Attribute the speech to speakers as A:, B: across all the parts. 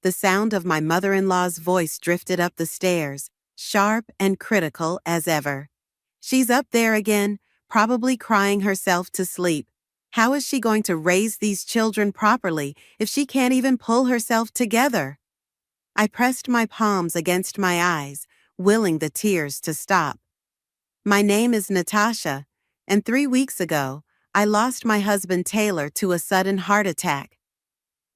A: The sound of my mother-in-law's voice drifted up the stairs, sharp and critical as ever. She's up there again, probably crying herself to sleep. How is she going to raise these children properly if she can't even pull herself together? I pressed my palms against my eyes, willing the tears to stop. My name is Natasha, and 3 weeks ago, I lost my husband Taylor to a sudden heart attack.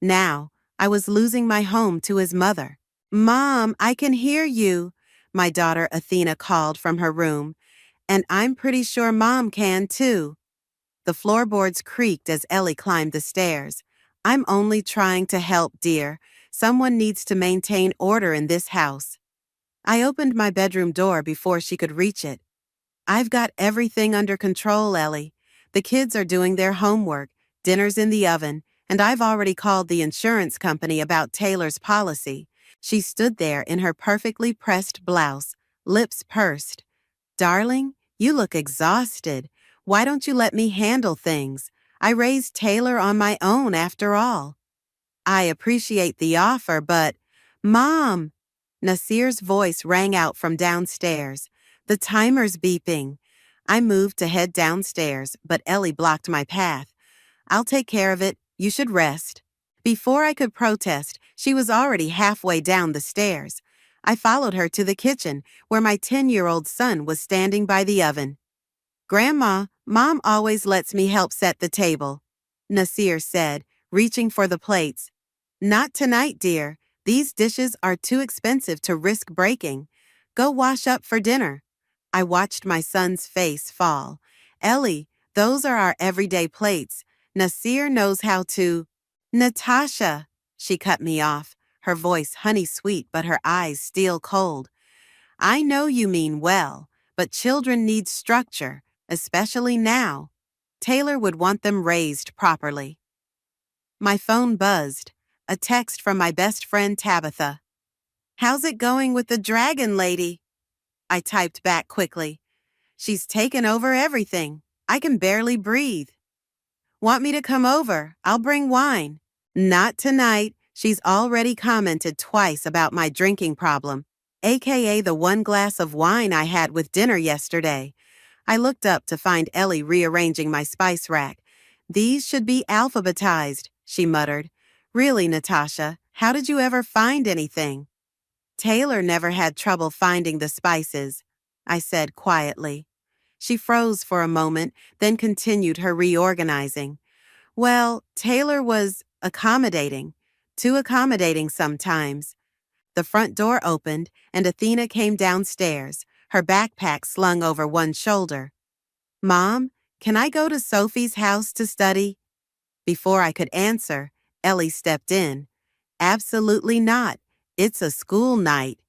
A: Now, I was losing my home to his mother. "Mom, I can hear you," my daughter Athena called from her room, "and I'm pretty sure Mom can too." The floorboards creaked as Ellie climbed the stairs. "I'm only trying to help, dear. Someone needs to maintain order in this house." I opened my bedroom door before she could reach it. "I've got everything under control, Ellie. The kids are doing their homework, dinner's in the oven, and I've already called the insurance company about Taylor's policy." She stood there in her perfectly pressed blouse, lips pursed. "Darling, you look exhausted. Why don't you let me handle things? I raised Taylor on my own after all." "I appreciate the offer, but—" "Mom!" Nasir's voice rang out from downstairs. "The timer's beeping." I moved to head downstairs, but Ellie blocked my path. "I'll take care of it. You should rest." Before I could protest, she was already halfway down the stairs. I followed her to the kitchen, where my 10-year-old son was standing by the oven. "Grandma, Mom always lets me help set the table," Nasir said, reaching for the plates. "Not tonight, dear. These dishes are too expensive to risk breaking. Go wash up for dinner." I watched my son's face fall. "Ellie, those are our everyday plates. Nasir knows how to—" "Natasha," she cut me off, her voice honey-sweet but her eyes steel cold. "I know you mean well, but children need structure, especially now. Taylor would want them raised properly." My phone buzzed, a text from my best friend Tabitha. "How's it going with the dragon lady?" I typed back quickly. "She's taken over everything. I can barely breathe." "Want me to come over? I'll bring wine." "Not tonight. She's already commented twice about my drinking problem, aka the one glass of wine I had with dinner yesterday." I looked up to find Ellie rearranging my spice rack. "These should be alphabetized," she muttered. "Really, Natasha, how did you ever find anything?" "Taylor never had trouble finding the spices," I said quietly. She froze for a moment, then continued her reorganizing. "Well, Taylor was accommodating. Too accommodating sometimes." The front door opened, and Athena came downstairs, her backpack slung over one shoulder. "Mom, can I go to Sophie's house to study?" Before I could answer, Ellie stepped in. "Absolutely not. It's a school night."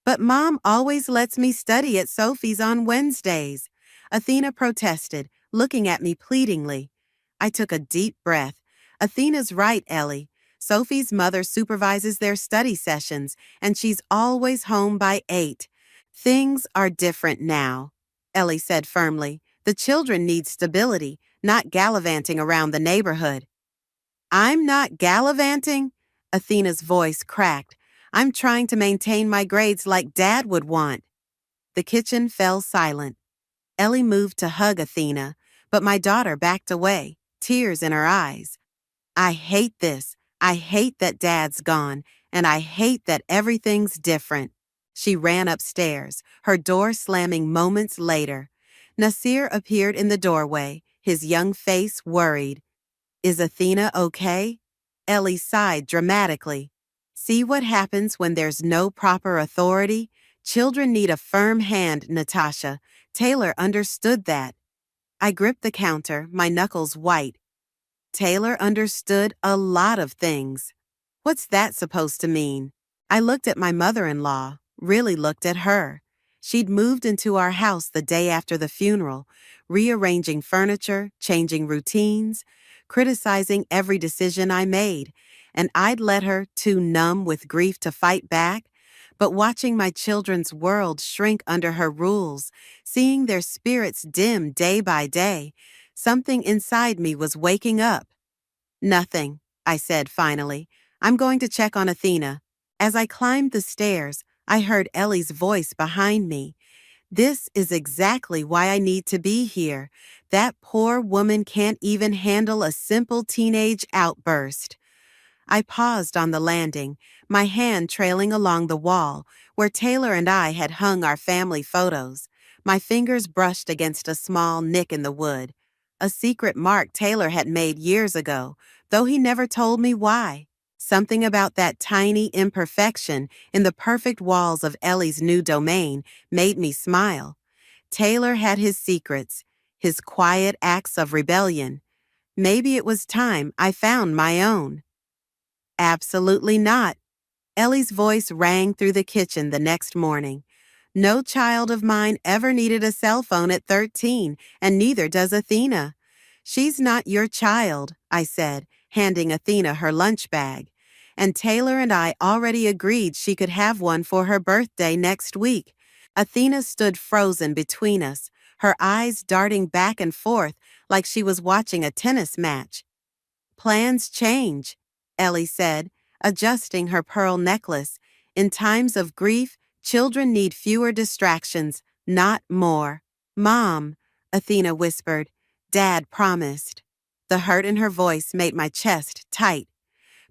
A: "But Mom always lets me study at Sophie's on Wednesdays," Athena protested, looking at me pleadingly. I took a deep breath. "Athena's right, Ellie. Sophie's mother supervises their study sessions, and she's always home by 8. Things are different now," Ellie said firmly. "The children need stability, not gallivanting around the neighborhood." "I'm not gallivanting," Athena's voice cracked. "I'm trying to maintain my grades like Dad would want." The kitchen fell silent. Ellie moved to hug Athena, but my daughter backed away, tears in her eyes. "I hate this. I hate that Dad's gone, and I hate that everything's different." She ran upstairs, her door slamming moments later. Nasir appeared in the doorway, his young face worried. "Is Athena okay?" Ellie sighed dramatically. "See what happens when there's no proper authority? Children need a firm hand, Natasha. Taylor understood that." I gripped the counter, my knuckles white. Taylor understood a lot of things. What's that supposed to mean? I looked at my mother-in-law, really looked at her. She'd moved into our house the day after the funeral, rearranging furniture, changing routines, criticizing every decision I made, and I'd let her, too numb with grief to fight back. But watching my children's world shrink under her rules, seeing their spirits dim day by day, something inside me was waking up. "Nothing," I said finally. I'm going to check on Athena. As I climbed the stairs, I heard Ellie's voice behind me. This is exactly why I need to be here. That poor woman can't even handle a simple teenage outburst. I paused on the landing, my hand trailing along the wall where Taylor and I had hung our family photos. My fingers brushed against a small nick in the wood, a secret mark Taylor had made years ago, though he never told me why. Something about that tiny imperfection in the perfect walls of Ellie's new domain made me smile. Taylor had his secrets, his quiet acts of rebellion. Maybe it was time I found my own. Absolutely not. Ellie's voice rang through the kitchen the next morning. No child of mine ever needed a cell phone at 13, and neither does Athena. She's not your child, I said, handing Athena her lunch bag. And Taylor and I already agreed she could have one for her birthday next week. Athena stood frozen between us, her eyes darting back and forth like she was watching a tennis match. Plans change, Ellie said, adjusting her pearl necklace. In times of grief, children need fewer distractions, not more. Mom, Athena whispered. Dad promised. The hurt in her voice made my chest tight.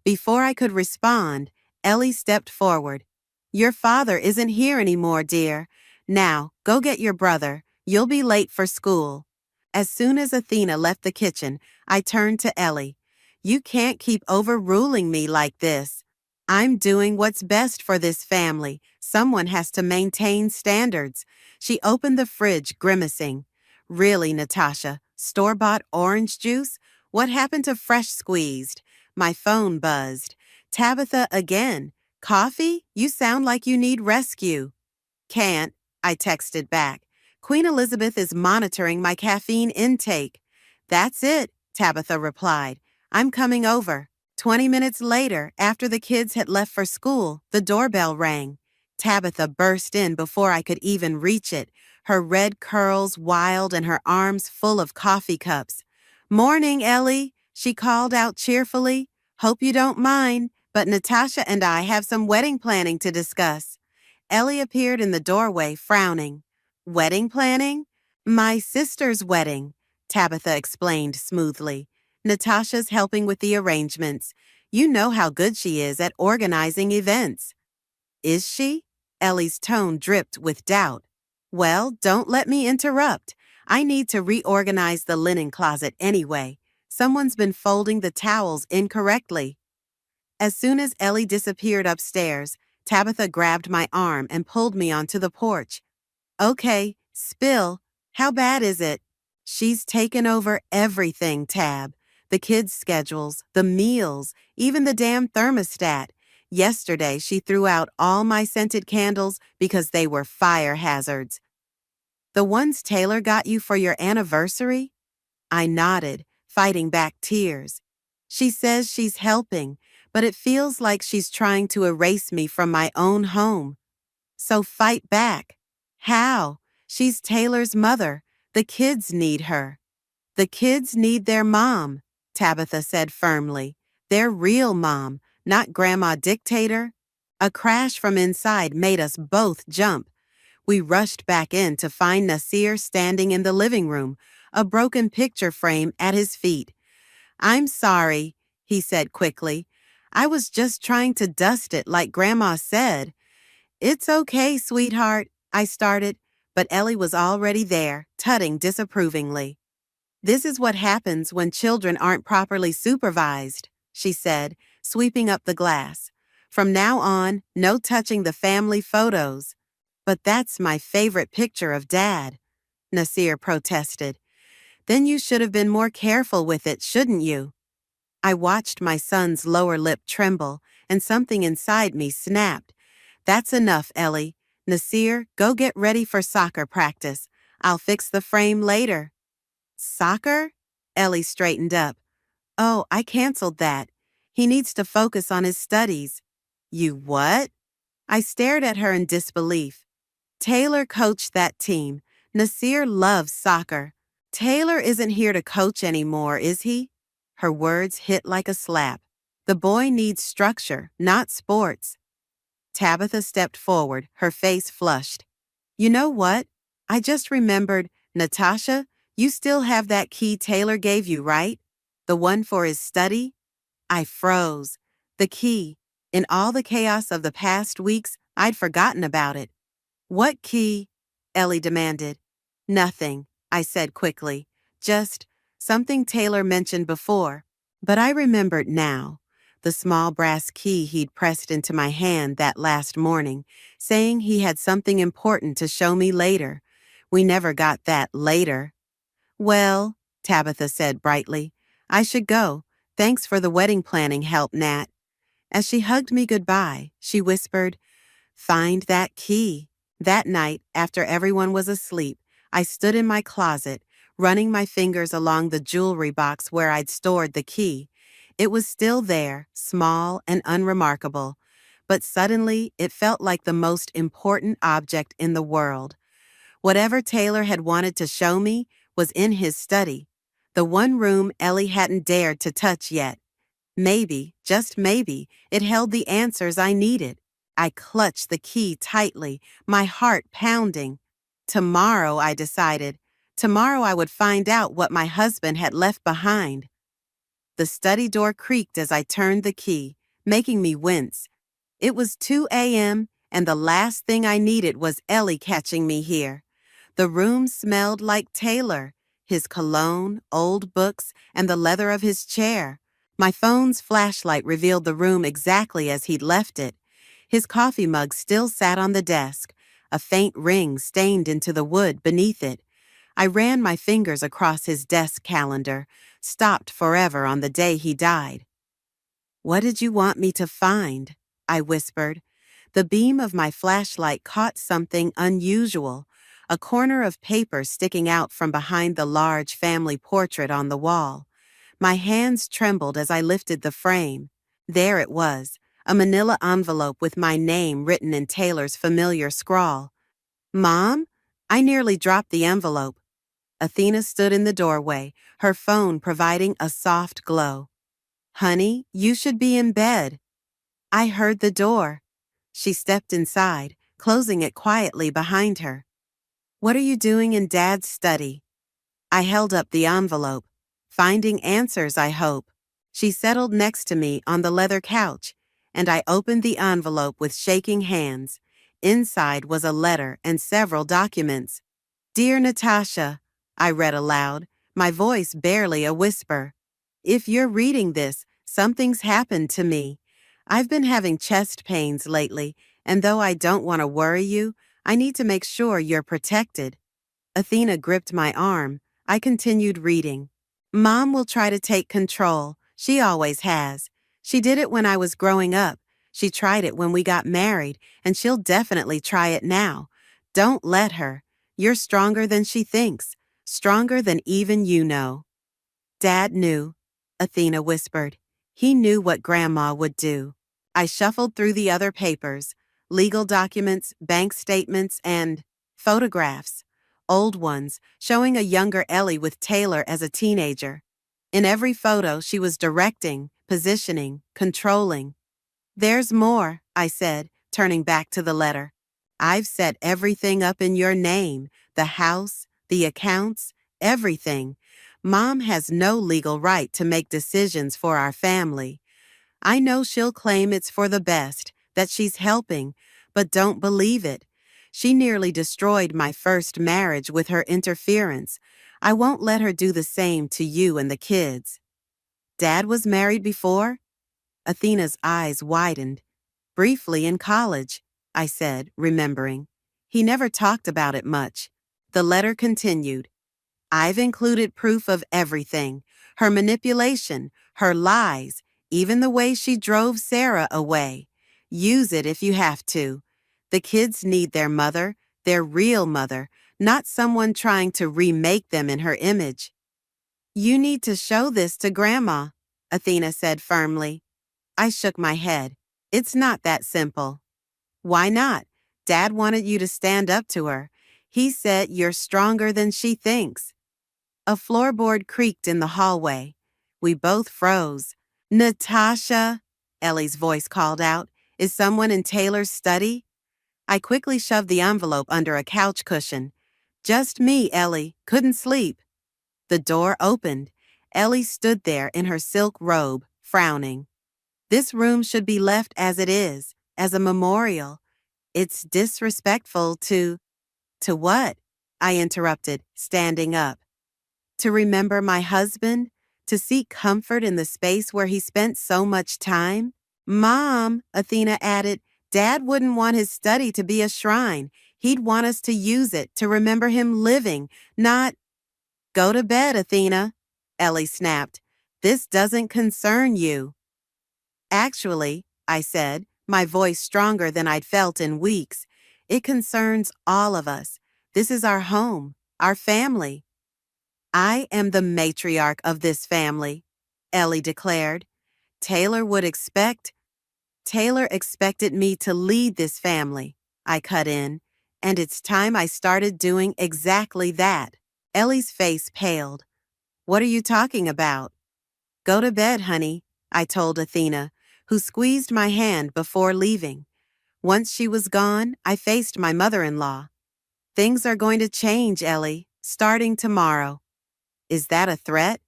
A: Before I could respond, Ellie stepped forward. Your father isn't here anymore, dear. Now, go get your brother. You'll be late for school. As soon as Athena left the kitchen, I turned to Ellie. You can't keep overruling me like this. I'm doing what's best for this family. Someone has to maintain standards. She opened the fridge, grimacing. Really, Natasha, store-bought orange juice? What happened to fresh squeezed? My phone buzzed. Tabitha again. Coffee? You sound like you need rescue. Can't, I texted back. Queen Elizabeth is monitoring my caffeine intake. That's it, Tabitha replied. I'm coming over. 20 minutes later, after the kids had left for school, the doorbell rang. Tabitha burst in before I could even reach it, her red curls wild and her arms full of coffee cups. Morning, Ellie, she called out cheerfully. Hope you don't mind, but Natasha and I have some wedding planning to discuss. Ellie appeared in the doorway, frowning. Wedding planning? My sister's wedding, Tabitha explained smoothly. Natasha's helping with the arrangements. You know how good she is at organizing events. Is she? Ellie's tone dripped with doubt. Well, don't let me interrupt. I need to reorganize the linen closet anyway. Someone's been folding the towels incorrectly. As soon as Ellie disappeared upstairs, Tabitha grabbed my arm and pulled me onto the porch. Okay, spill. How bad is it? She's taken over everything, Tab. The kids' schedules, the meals, even the damn thermostat. Yesterday, she threw out all my scented candles because they were fire hazards. The ones Taylor got you for your anniversary? I nodded, fighting back tears. She says she's helping, but it feels like she's trying to erase me from my own home. So fight back. How? She's Taylor's mother. The kids need her. The kids need their mom, Tabitha said firmly. Their real mom, not Grandma Dictator. A crash from inside made us both jump. We rushed back in to find Nasir standing in the living room, a broken picture frame at his feet. I'm sorry, he said quickly. I was just trying to dust it like Grandma said. It's okay, sweetheart, I started, but Ellie was already there, tutting disapprovingly. This is what happens when children aren't properly supervised, she said, sweeping up the glass. From now on, no touching the family photos. But that's my favorite picture of Dad, Nasir protested. Then you should have been more careful with it, shouldn't you? I watched my son's lower lip tremble, and something inside me snapped. That's enough, Ellie. Nasir, go get ready for soccer practice. I'll fix the frame later. Soccer? Ellie straightened up. Oh, I canceled that. He needs to focus on his studies. You what? I stared at her in disbelief. Taylor coached that team. Nasir loves soccer. Taylor isn't here to coach anymore, is he? Her words hit like a slap. The boy needs structure, not sports. Tabitha stepped forward, her face flushed. You know what? I just remembered, Natasha, you still have that key Taylor gave you, right? The one for his study? I froze. The key. In all the chaos of the past weeks, I'd forgotten about it. What key? Ellie demanded. Nothing, I said quickly. Just something Taylor mentioned before. But I remembered now. The small brass key he'd pressed into my hand that last morning, saying he had something important to show me later. We never got that later. Well, Tabitha said brightly, I should go. Thanks for the wedding planning help, Nat. As she hugged me goodbye, she whispered, Find that key. That night, after everyone was asleep, I stood in my closet, running my fingers along the jewelry box where I'd stored the key. It was still there, small and unremarkable, but suddenly it felt like the most important object in the world. Whatever Taylor had wanted to show me was in his study, the one room Ellie hadn't dared to touch yet. Maybe, just maybe, it held the answers I needed. I clutched the key tightly, my heart pounding. Tomorrow, I decided. Tomorrow I would find out what my husband had left behind. The study door creaked as I turned the key, making me wince. It was 2 a.m., and the last thing I needed was Ellie catching me here. The room smelled like Taylor, his cologne, old books, and the leather of his chair. My phone's flashlight revealed the room exactly as he'd left it. His coffee mug still sat on the desk, a faint ring stained into the wood beneath it. I ran my fingers across his desk calendar, stopped forever on the day he died. What did you want me to find? I whispered. The beam of my flashlight caught something unusual, a corner of paper sticking out from behind the large family portrait on the wall. My hands trembled as I lifted the frame. There it was, a manila envelope with my name written in Taylor's familiar scrawl. Mom? I nearly dropped the envelope. Athena stood in the doorway, her phone providing a soft glow. Honey, you should be in bed. I heard the door. She stepped inside, closing it quietly behind her. What are you doing in Dad's study? I held up the envelope. Finding answers, I hope. She settled next to me on the leather couch, and I opened the envelope with shaking hands. Inside was a letter and several documents. Dear Natasha, I read aloud, my voice barely a whisper. If you're reading this, something's happened to me. I've been having chest pains lately, and though I don't want to worry you, I need to make sure you're protected. Athena gripped my arm. I continued reading. Mom will try to take control. She always has. She did it when I was growing up. She tried it when we got married, and she'll definitely try it now. Don't let her. You're stronger than she thinks, stronger than even you know. Dad knew, Athena whispered. He knew what Grandma would do. I shuffled through the other papers, legal documents, bank statements, and photographs. Old ones, showing a younger Ellie with Taylor as a teenager. In every photo, she was directing, positioning, controlling. There's more, I said, turning back to the letter. I've set everything up in your name, the house, the accounts, everything. Mom has no legal right to make decisions for our family. I know she'll claim it's for the best, that she's helping, but don't believe it. She nearly destroyed my first marriage with her interference. I won't let her do the same to you and the kids. Dad was married before? Athena's eyes widened. Briefly in college, I said, remembering. He never talked about it much. The letter continued. I've included proof of everything. Her manipulation, her lies, even the way she drove Sarah away. Use it if you have to. The kids need their mother, their real mother, not someone trying to remake them in her image. You need to show this to Grandma, Athena said firmly. I shook my head. It's not that simple. Why not? Dad wanted you to stand up to her. He said you're stronger than she thinks. A floorboard creaked in the hallway. We both froze. Natasha, Ellie's voice called out. Is someone in Taylor's study? I quickly shoved the envelope under a couch cushion. Just me, Ellie. Couldn't sleep. The door opened. Ellie stood there in her silk robe, frowning. This room should be left as it is, as a memorial. It's disrespectful to... To what? I interrupted, standing up. To remember my husband? To seek comfort in the space where he spent so much time? Mom, Athena added, Dad wouldn't want his study to be a shrine. He'd want us to use it to remember him living, not... Go to bed, Athena, Ellie snapped. This doesn't concern you. Actually, I said, my voice stronger than I'd felt in weeks, it concerns all of us. This is our home, our family. I am the matriarch of this family, Ellie declared. Taylor expected me to lead this family, I cut in, and it's time I started doing exactly that. Ellie's face paled. What are you talking about? Go to bed, honey, I told Athena, who squeezed my hand before leaving. Once she was gone, I faced my mother-in-law. Things are going to change, Ellie, starting tomorrow. Is that a threat?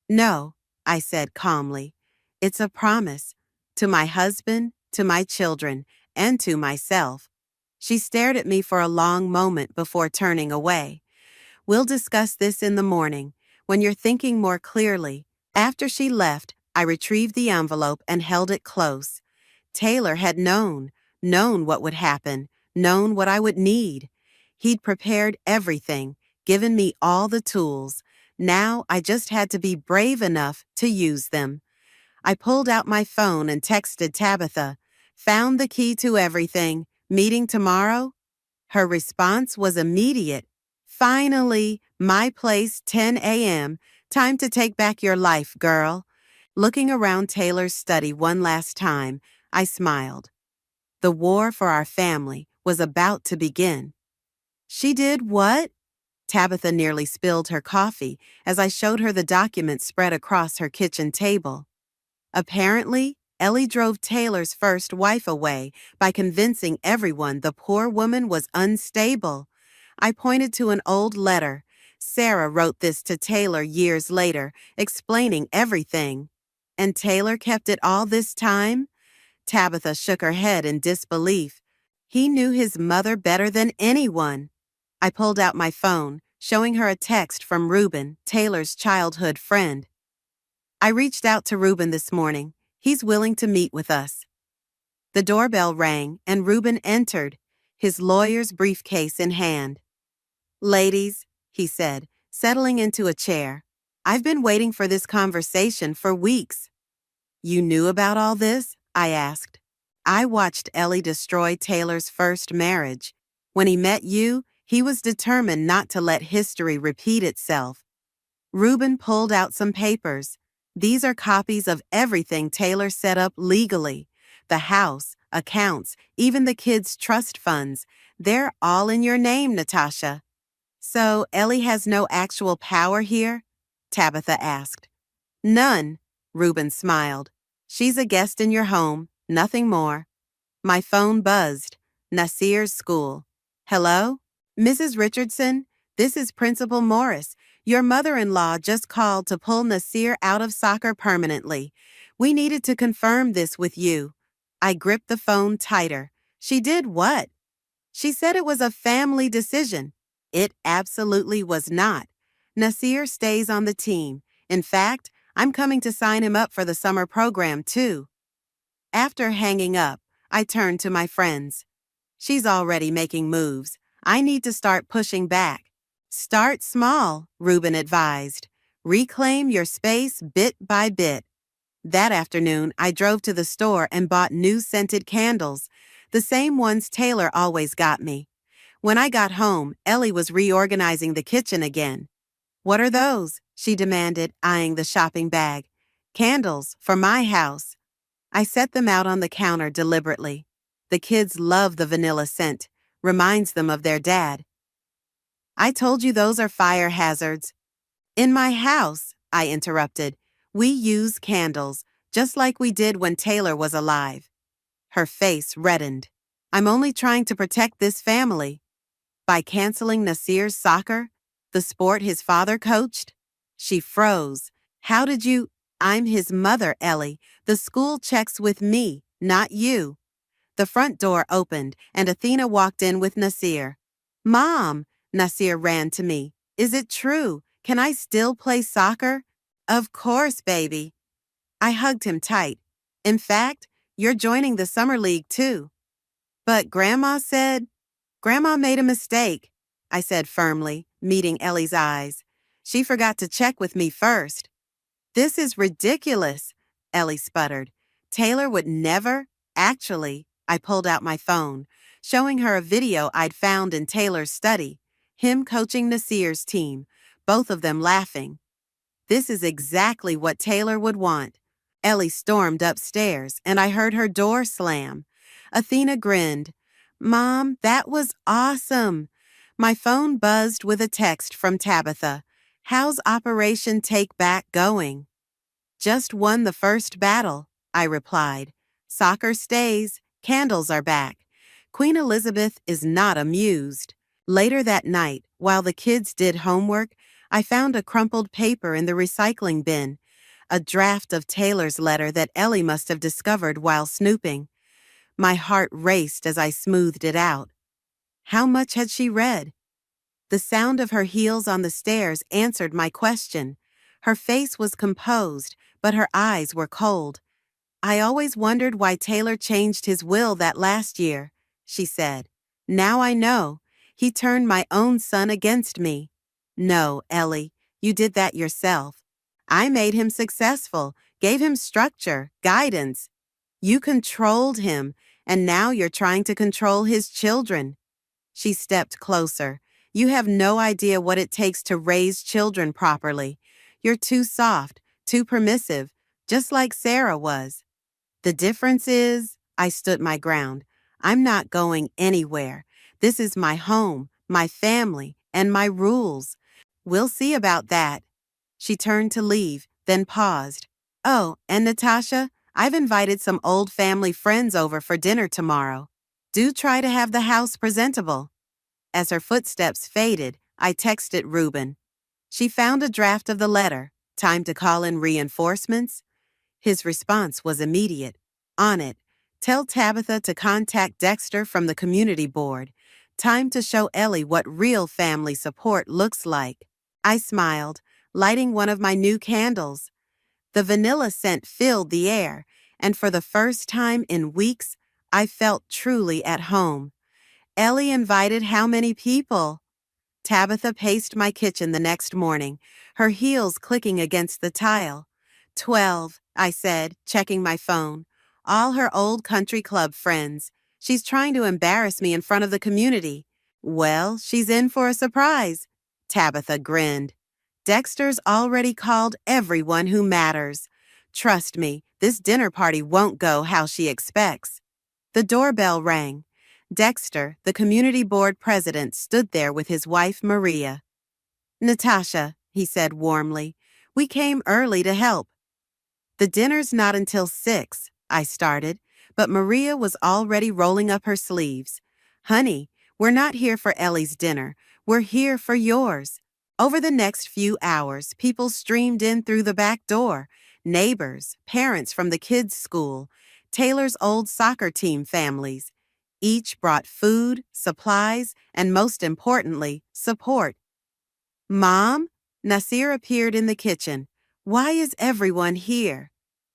A: No, I said calmly. It's a promise. To my husband, to my children, and to myself. She stared at me for a long moment before turning away. We'll discuss this in the morning, when you're thinking more clearly. After she left, I retrieved the envelope and held it close. Taylor had known what would happen, known what I would need. He'd prepared everything, given me all the tools. Now I just had to be brave enough to use them. I pulled out my phone and texted Tabitha, found the key to everything, meeting tomorrow? Her response was immediate. Finally, my place, 10 a.m., time to take back your life, girl. Looking around Taylor's study one last time, I smiled. The war for our family was about to begin. She did what? Tabitha nearly spilled her coffee as I showed her the documents spread across her kitchen table. Apparently, Ellie drove Taylor's first wife away by convincing everyone the poor woman was unstable. I pointed to an old letter. Sarah wrote this to Taylor years later, explaining everything. And Taylor kept it all this time? Tabitha shook her head in disbelief. He knew his mother better than anyone. I pulled out my phone, showing her a text from Reuben, Taylor's childhood friend. I reached out to Reuben this morning. He's willing to meet with us. The doorbell rang and Reuben entered, his lawyer's briefcase in hand. Ladies, he said, settling into a chair. I've been waiting for this conversation for weeks. You knew about all this? I asked. I watched Ellie destroy Taylor's first marriage. When he met you, he was determined not to let history repeat itself. Reuben pulled out some papers. These are copies of everything Taylor set up legally. The house, accounts, even the kids' trust funds. They're all in your name, Natasha. So Ellie has no actual power here? Tabitha asked. None, Reuben smiled. She's a guest in your home, nothing more. My phone buzzed. Nasir's school. Hello? Mrs. Richardson, this is Principal Morris. Your mother-in-law just called to pull Nasir out of soccer permanently. We needed to confirm this with you. I gripped the phone tighter. She did what? She said it was a family decision. It absolutely was not. Nasir stays on the team. In fact, I'm coming to sign him up for the summer program, too. After hanging up, I turned to my friends. She's already making moves. I need to start pushing back. Start small, Reuben advised. Reclaim your space bit by bit. That afternoon, I drove to the store and bought new scented candles, the same ones Taylor always got me. When I got home, Ellie was reorganizing the kitchen again. What are those? She demanded, eyeing the shopping bag. Candles, for my house. I set them out on the counter deliberately. The kids love the vanilla scent. Reminds them of their dad. I told you those are fire hazards. In my house, I interrupted, we use candles. just like we did when Taylor was alive. Her face reddened. I'm only trying to protect this family. By canceling Nasir's soccer, the sport his father coached? She froze. How did you? I'm his mother, Ellie. The school checks with me, not you. The front door opened, and Athena walked in with Nasir. Mom, Nasir ran to me. Is it true? Can I still play soccer? Of course, baby. I hugged him tight. In fact, you're joining the summer league too. But Grandma made a mistake, I said firmly, meeting Ellie's eyes. She forgot to check with me first. This is ridiculous, Ellie sputtered. Taylor would never. Actually, I pulled out my phone, showing her a video I'd found in Taylor's study, him coaching Nasir's team, both of them laughing. This is exactly what Taylor would want. Ellie stormed upstairs, and I heard her door slam. Athena grinned. Mom, that was awesome. My phone buzzed with a text from Tabitha. How's Operation Take Back going? Just won the first battle, I replied. Soccer stays, candles are back. Queen Elizabeth is not amused. Later that night, while the kids did homework, I found a crumpled paper in the recycling bin, a draft of Taylor's letter that Ellie must have discovered while snooping. My heart raced as I smoothed it out. How much had she read? The sound of her heels on the stairs answered my question. Her face was composed, but her eyes were cold. I always wondered why Taylor changed his will that last year, she said. Now I know. He turned my own son against me. No, Ellie, you did that yourself. I made him successful, gave him structure, guidance. You controlled him, and now you're trying to control his children. She stepped closer. You have no idea what it takes to raise children properly. You're too soft, too permissive, just like Sarah was. The difference is, I stood my ground. I'm not going anywhere. This is my home, my family, and my rules. We'll see about that. She turned to leave, then paused. Oh, and Natasha, I've invited some old family friends over for dinner tomorrow. Do try to have the house presentable. As her footsteps faded, I texted Reuben. She found a draft of the letter. Time to call in reinforcements? His response was immediate. On it. Tell Tabitha to contact Dexter from the community board. Time to show Ellie what real family support looks like. I smiled, lighting one of my new candles. The vanilla scent filled the air, and for the first time in weeks, I felt truly at home. Ellie invited how many people? Tabitha paced my kitchen the next morning, her heels clicking against the tile. 12, I said, checking my phone. All her old country club friends. She's trying to embarrass me in front of the community. Well, she's in for a surprise. Tabitha grinned. Dexter's already called everyone who matters. Trust me, this dinner party won't go how she expects. The doorbell rang. Dexter, the community board president, stood there with his wife, Maria. Natasha, he said warmly, we came early to help. The dinner's not until 6, I started, but Maria was already rolling up her sleeves. Honey, we're not here for Ellie's dinner. We're here for yours. Over the next few hours, people streamed in through the back door. Neighbors, parents from the kids' school, Taylor's old soccer team families. Each brought food, supplies, and most importantly, support. Mom? Nasir appeared in the kitchen. Why is everyone here?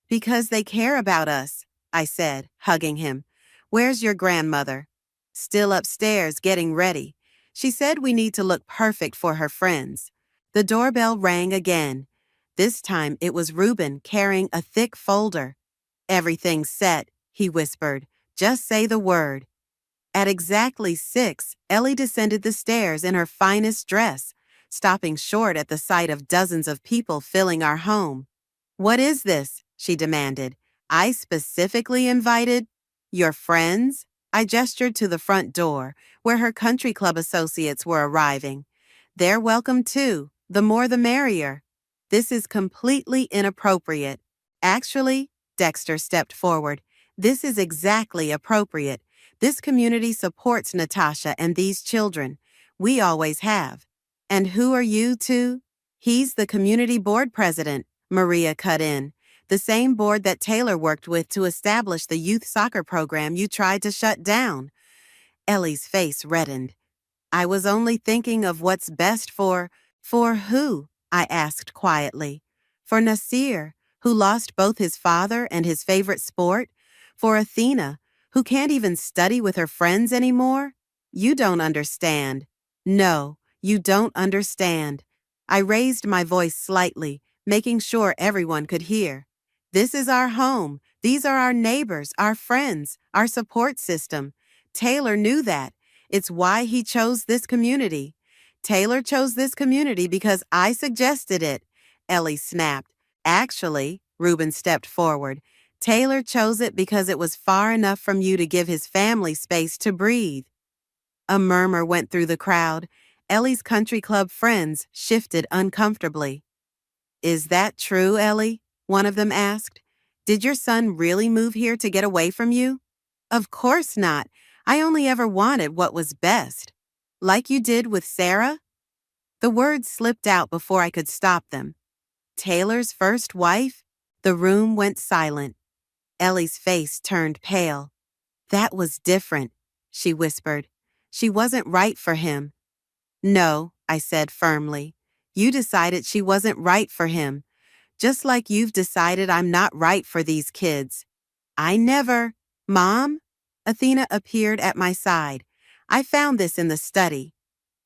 A: Because they care about us, I said, hugging him. Where's your grandmother? Still upstairs, getting ready. She said we need to look perfect for her friends. The doorbell rang again. This time it was Reuben carrying a thick folder. Everything's set, he whispered. Just say the word. At exactly 6, Ellie descended the stairs in her finest dress, stopping short at the sight of dozens of people filling our home. What is this? She demanded. I specifically invited your friends? I gestured to the front door, where her country club associates were arriving. They're welcome too, the more the merrier. This is completely inappropriate. Actually, Dexter stepped forward. This is exactly appropriate. This community supports Natasha and these children. We always have. And who are you two? He's the community board president, Maria cut in. The same board that Taylor worked with to establish the youth soccer program you tried to shut down. Ellie's face reddened. I was only thinking of what's best for who? I asked quietly. For Nasir, who lost both his father and his favorite sport? For Athena, who can't even study with her friends anymore? You don't understand. No, you don't understand. I raised my voice slightly, making sure everyone could hear. This is our home. These are our neighbors, our friends, our support system. Taylor knew that. It's why he chose this community. Taylor chose this community because I suggested it, Ellie snapped. Actually, Reuben stepped forward. Taylor chose it because it was far enough from you to give his family space to breathe. A murmur went through the crowd. Ellie's country club friends shifted uncomfortably. Is that true, Ellie? One of them asked. Did your son really move here to get away from you? Of course not. I only ever wanted what was best. Like you did with Sarah? The words slipped out before I could stop them. Taylor's first wife? The room went silent. Ellie's face turned pale. That was different, she whispered. She wasn't right for him. No, I said firmly. You decided she wasn't right for him. Just like you've decided I'm not right for these kids. I never. Mom? Athena appeared at my side. I found this in the study.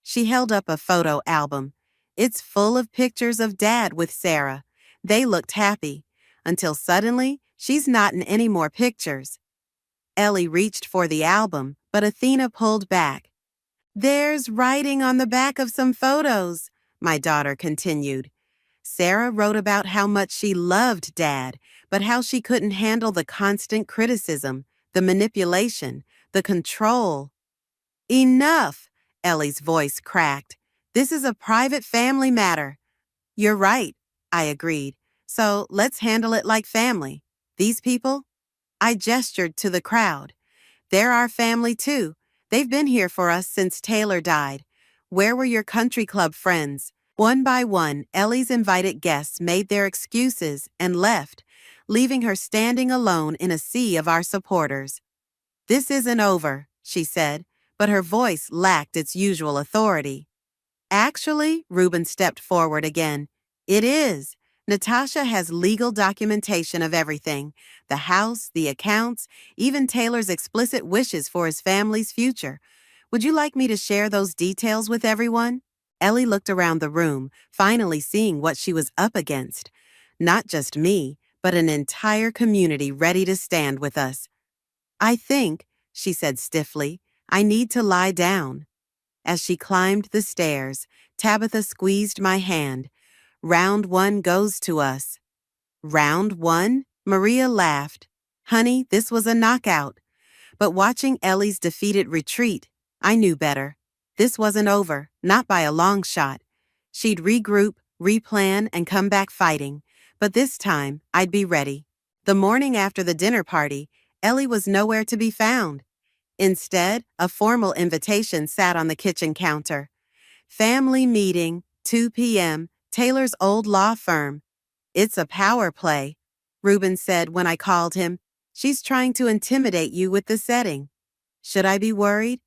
A: She held up a photo album. It's full of pictures of Dad with Sarah. They looked happy. Until suddenly, she's not in any more pictures. Ellie reached for the album, but Athena pulled back. There's writing on the back of some photos, my daughter continued. Sarah wrote about how much she loved Dad, but how she couldn't handle the constant criticism, the manipulation, the control. Enough! Ellie's voice cracked. This is a private family matter. You're right, I agreed. So let's handle it like family. These people? I gestured to the crowd. They're our family too. They've been here for us since Taylor died. Where were your country club friends? One by one, Ellie's invited guests made their excuses and left, leaving her standing alone in a sea of our supporters. This isn't over, she said, but her voice lacked its usual authority. Actually, Reuben stepped forward again. It is. Natasha has legal documentation of everything. The house, the accounts, even Taylor's explicit wishes for his family's future. Would you like me to share those details with everyone? Ellie looked around the room, finally seeing what she was up against. Not just me, but an entire community ready to stand with us. I think, she said stiffly, I need to lie down. As she climbed the stairs, Tabitha squeezed my hand. Round one goes to us. Round one? Maria laughed. Honey, this was a knockout. But watching Ellie's defeated retreat, I knew better. This wasn't over, not by a long shot. She'd regroup, replan, and come back fighting. But this time, I'd be ready. The morning after the dinner party, Ellie was nowhere to be found. Instead, a formal invitation sat on the kitchen counter. Family meeting, 2 p.m., Taylor's old law firm. It's a power play, Reuben said when I called him. She's trying to intimidate you with the setting. Should I be worried?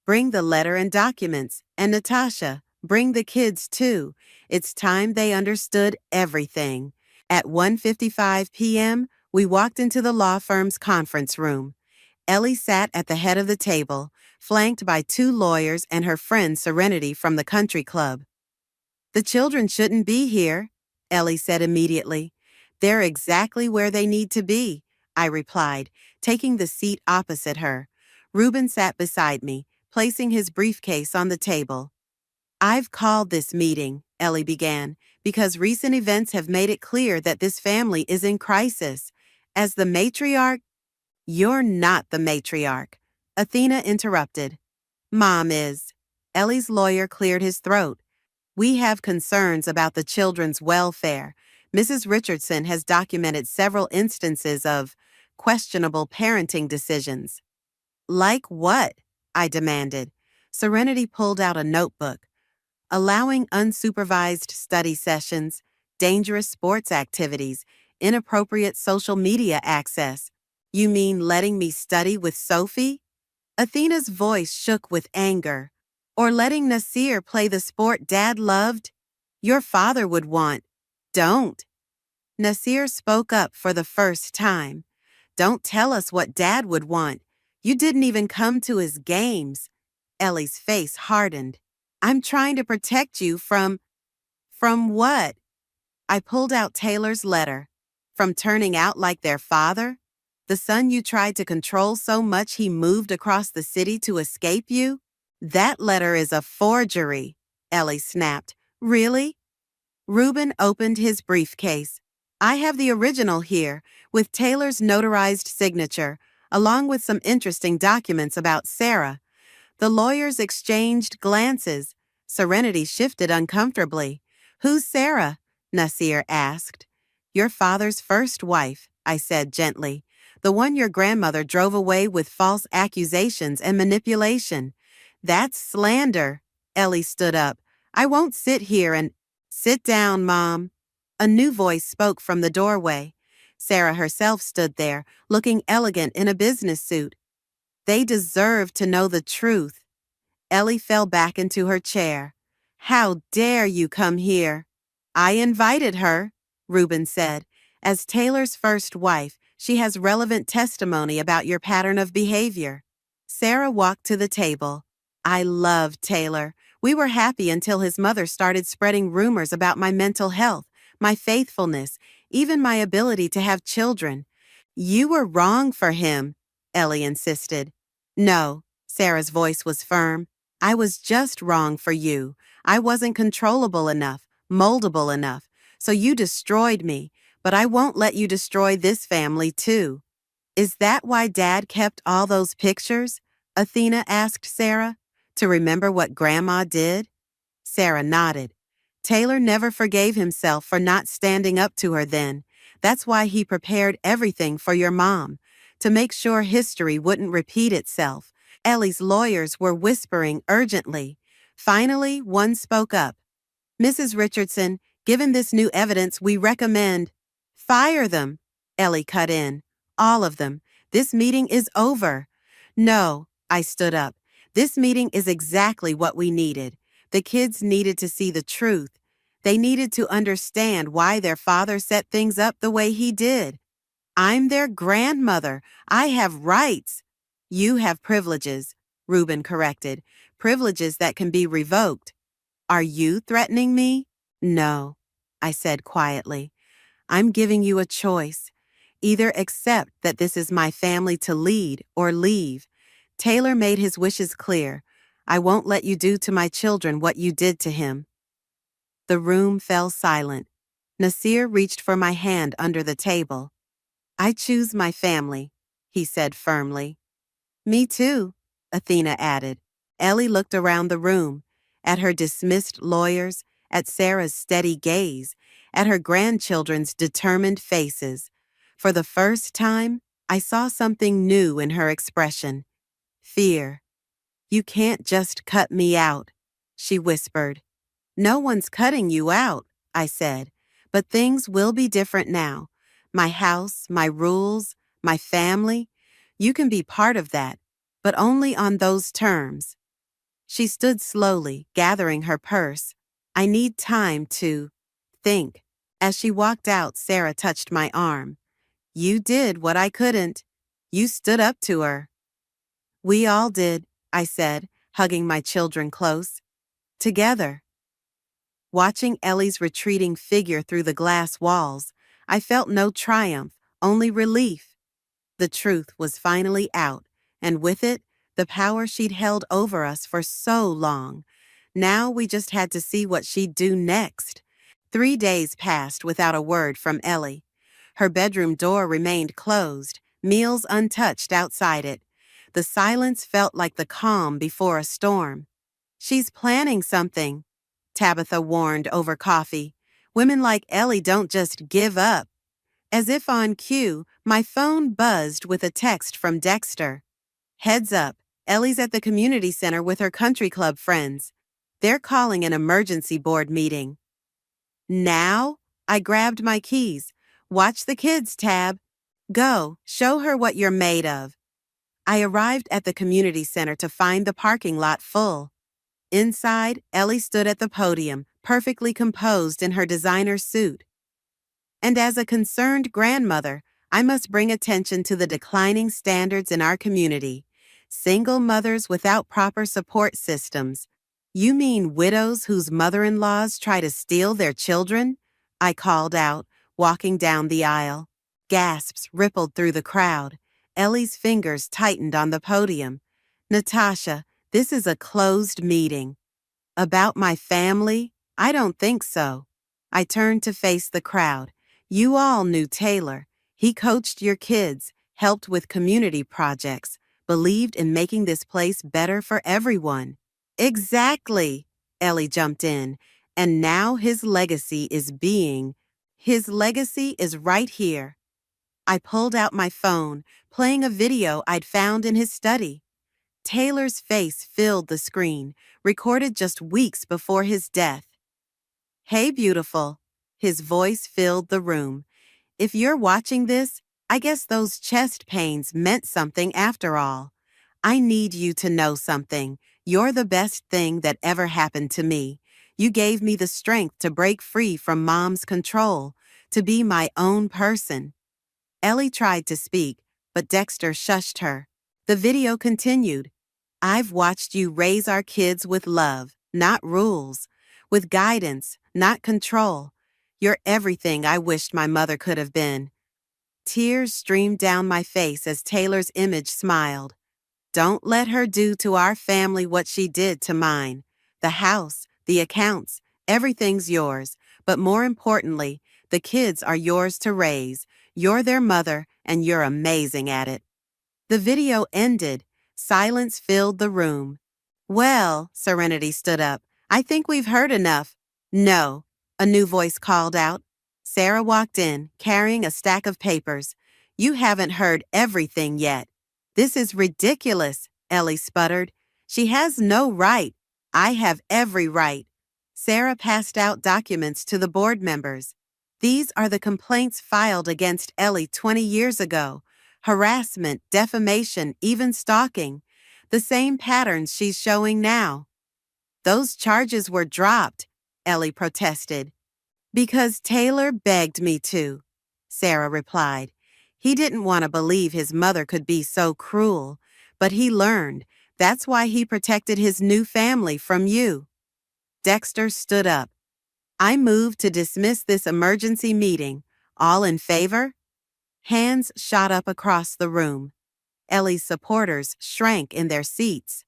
A: Bring the letter and documents. And Natasha, bring the kids too. It's time they understood everything. At 1:55 p.m., we walked into the law firm's conference room. Ellie sat at the head of the table, flanked by 2 lawyers and her friend Serenity from the country club. The children shouldn't be here, Ellie said immediately. They're exactly where they need to be, I replied, taking the seat opposite her. Reuben sat beside me, placing his briefcase on the table. I've called this meeting, Ellie began, because recent events have made it clear that this family is in crisis. As the matriarch, You're not the matriarch, Athena interrupted. Mom is. Ellie's lawyer cleared his throat. We have concerns about the children's welfare. Mrs. Richardson has documented several instances of questionable parenting decisions. Like what? I demanded. Serenity pulled out a notebook. Allowing unsupervised study sessions, dangerous sports activities, inappropriate social media access. You mean letting me study with Sophie? Athena's voice shook with anger. Or letting Nasir play the sport Dad loved? Your father would want. Don't. Nasir spoke up for the first time. Don't tell us what Dad would want. You didn't even come to his games. Ellie's face hardened. I'm trying to protect you from… From what? I pulled out Taylor's letter. From turning out like their father? The son you tried to control so much he moved across the city to escape you? That letter is a forgery, Ellie snapped. Really? Reuben opened his briefcase. I have the original here, with Taylor's notarized signature, along with some interesting documents about Sarah. The lawyers exchanged glances. Serenity shifted uncomfortably. Who's Sarah? Nasir asked. Your father's first wife, I said gently. The one your grandmother drove away with false accusations and manipulation. That's slander. Ellie stood up. I won't sit here and… Sit down, Mom. A new voice spoke from the doorway. Sarah herself stood there, looking elegant in a business suit. They deserve to know the truth. Ellie fell back into her chair. How dare you come here? I invited her, Reuben said. As Taylor's first wife, she has relevant testimony about your pattern of behavior. Sarah walked to the table. I loved Taylor. We were happy until his mother started spreading rumors about my mental health, my faithfulness, even my ability to have children. You were wrong for him, Ellie insisted. No, Sarah's voice was firm. I was just wrong for you. I wasn't controllable enough, moldable enough, so you destroyed me, but I won't let you destroy this family too. Is that why Dad kept all those pictures? Athena asked Sarah. To remember what Grandma did? Sarah nodded. Taylor never forgave himself for not standing up to her then. That's why he prepared everything for your mom, to make sure history wouldn't repeat itself. Ellie's lawyers were whispering urgently. Finally, one spoke up. Mrs. Richardson, given this new evidence, we recommend… Fire them, Ellie cut in. All of them. This meeting is over. No, I stood up. This meeting is exactly what we needed. The kids needed to see the truth. They needed to understand why their father set things up the way he did. I'm their grandmother. I have rights. You have privileges, Reuben corrected. Privileges that can be revoked. Are you threatening me? No, I said quietly. I'm giving you a choice. Either accept that this is my family to lead or leave. Taylor made his wishes clear. I won't let you do to my children what you did to him. The room fell silent. Nasir reached for my hand under the table. I choose my family, he said firmly. Me too, Athena added. Ellie looked around the room, at her dismissed lawyers, at Sarah's steady gaze, at her grandchildren's determined faces. For the first time, I saw something new in her expression. Fear. You can't just cut me out, she whispered. No one's cutting you out, I said, but things will be different now. My house, my rules, my family. You can be part of that, but only on those terms. She stood slowly, gathering her purse. I need time to think. As she walked out, Sarah touched my arm. You did what I couldn't. You stood up to her. We all did, I said, hugging my children close. Together. Watching Ellie's retreating figure through the glass walls, I felt no triumph, only relief. The truth was finally out, and with it, the power she'd held over us for so long. Now we just had to see what she'd do next. 3 days passed without a word from Ellie. Her bedroom door remained closed, meals untouched outside it. The silence felt like the calm before a storm. She's planning something, Tabitha warned over coffee. Women like Ellie don't just give up. As if on cue, my phone buzzed with a text from Dexter. Heads up, Ellie's at the community center with her country club friends. They're calling an emergency board meeting. Now? I grabbed my keys. Watch the kids, Tab. Go, show her what you're made of. I arrived at the community center to find the parking lot full. Inside, Ellie stood at the podium, perfectly composed in her designer suit. And as a concerned grandmother, I must bring attention to the declining standards in our community. Single mothers without proper support systems. You mean widows whose mother-in-laws try to steal their children? I called out, walking down the aisle. Gasps rippled through the crowd. Ellie's fingers tightened on the podium. Natasha, this is a closed meeting. About my family? I don't think so. I turned to face the crowd. You all knew Taylor. He coached your kids, helped with community projects, believed in making this place better for everyone. Exactly, Ellie jumped in. And now his legacy is right here. I pulled out my phone, playing a video I'd found in his study. Taylor's face filled the screen, recorded just weeks before his death. Hey, beautiful. His voice filled the room. If you're watching this, I guess those chest pains meant something after all. I need you to know something. You're the best thing that ever happened to me. You gave me the strength to break free from Mom's control, to be my own person. Ellie tried to speak, but Dexter shushed her. The video continued. I've watched you raise our kids with love, not rules, with guidance, not control. You're everything I wished my mother could have been. Tears streamed down my face as Taylor's image smiled. Don't let her do to our family what she did to mine. The house, the accounts, everything's yours, but more importantly, the kids are yours to raise. You're their mother, and you're amazing at it. The video ended. Silence filled the room. Well, Serenity stood up. I think we've heard enough. No, a new voice called out. Sarah walked in, carrying a stack of papers. You haven't heard everything yet. This is ridiculous, Ellie sputtered. She has no right. I have every right. Sarah passed out documents to the board members. These are the complaints filed against Ellie 20 years ago. Harassment, defamation, even stalking. The same patterns she's showing now. Those charges were dropped, Ellie protested. Because Taylor begged me to, Sarah replied. He didn't want to believe his mother could be so cruel, but he learned. That's why he protected his new family from you. Dexter stood up. I move to dismiss this emergency meeting. All in favor? Hands shot up across the room. Ellie's supporters shrank in their seats.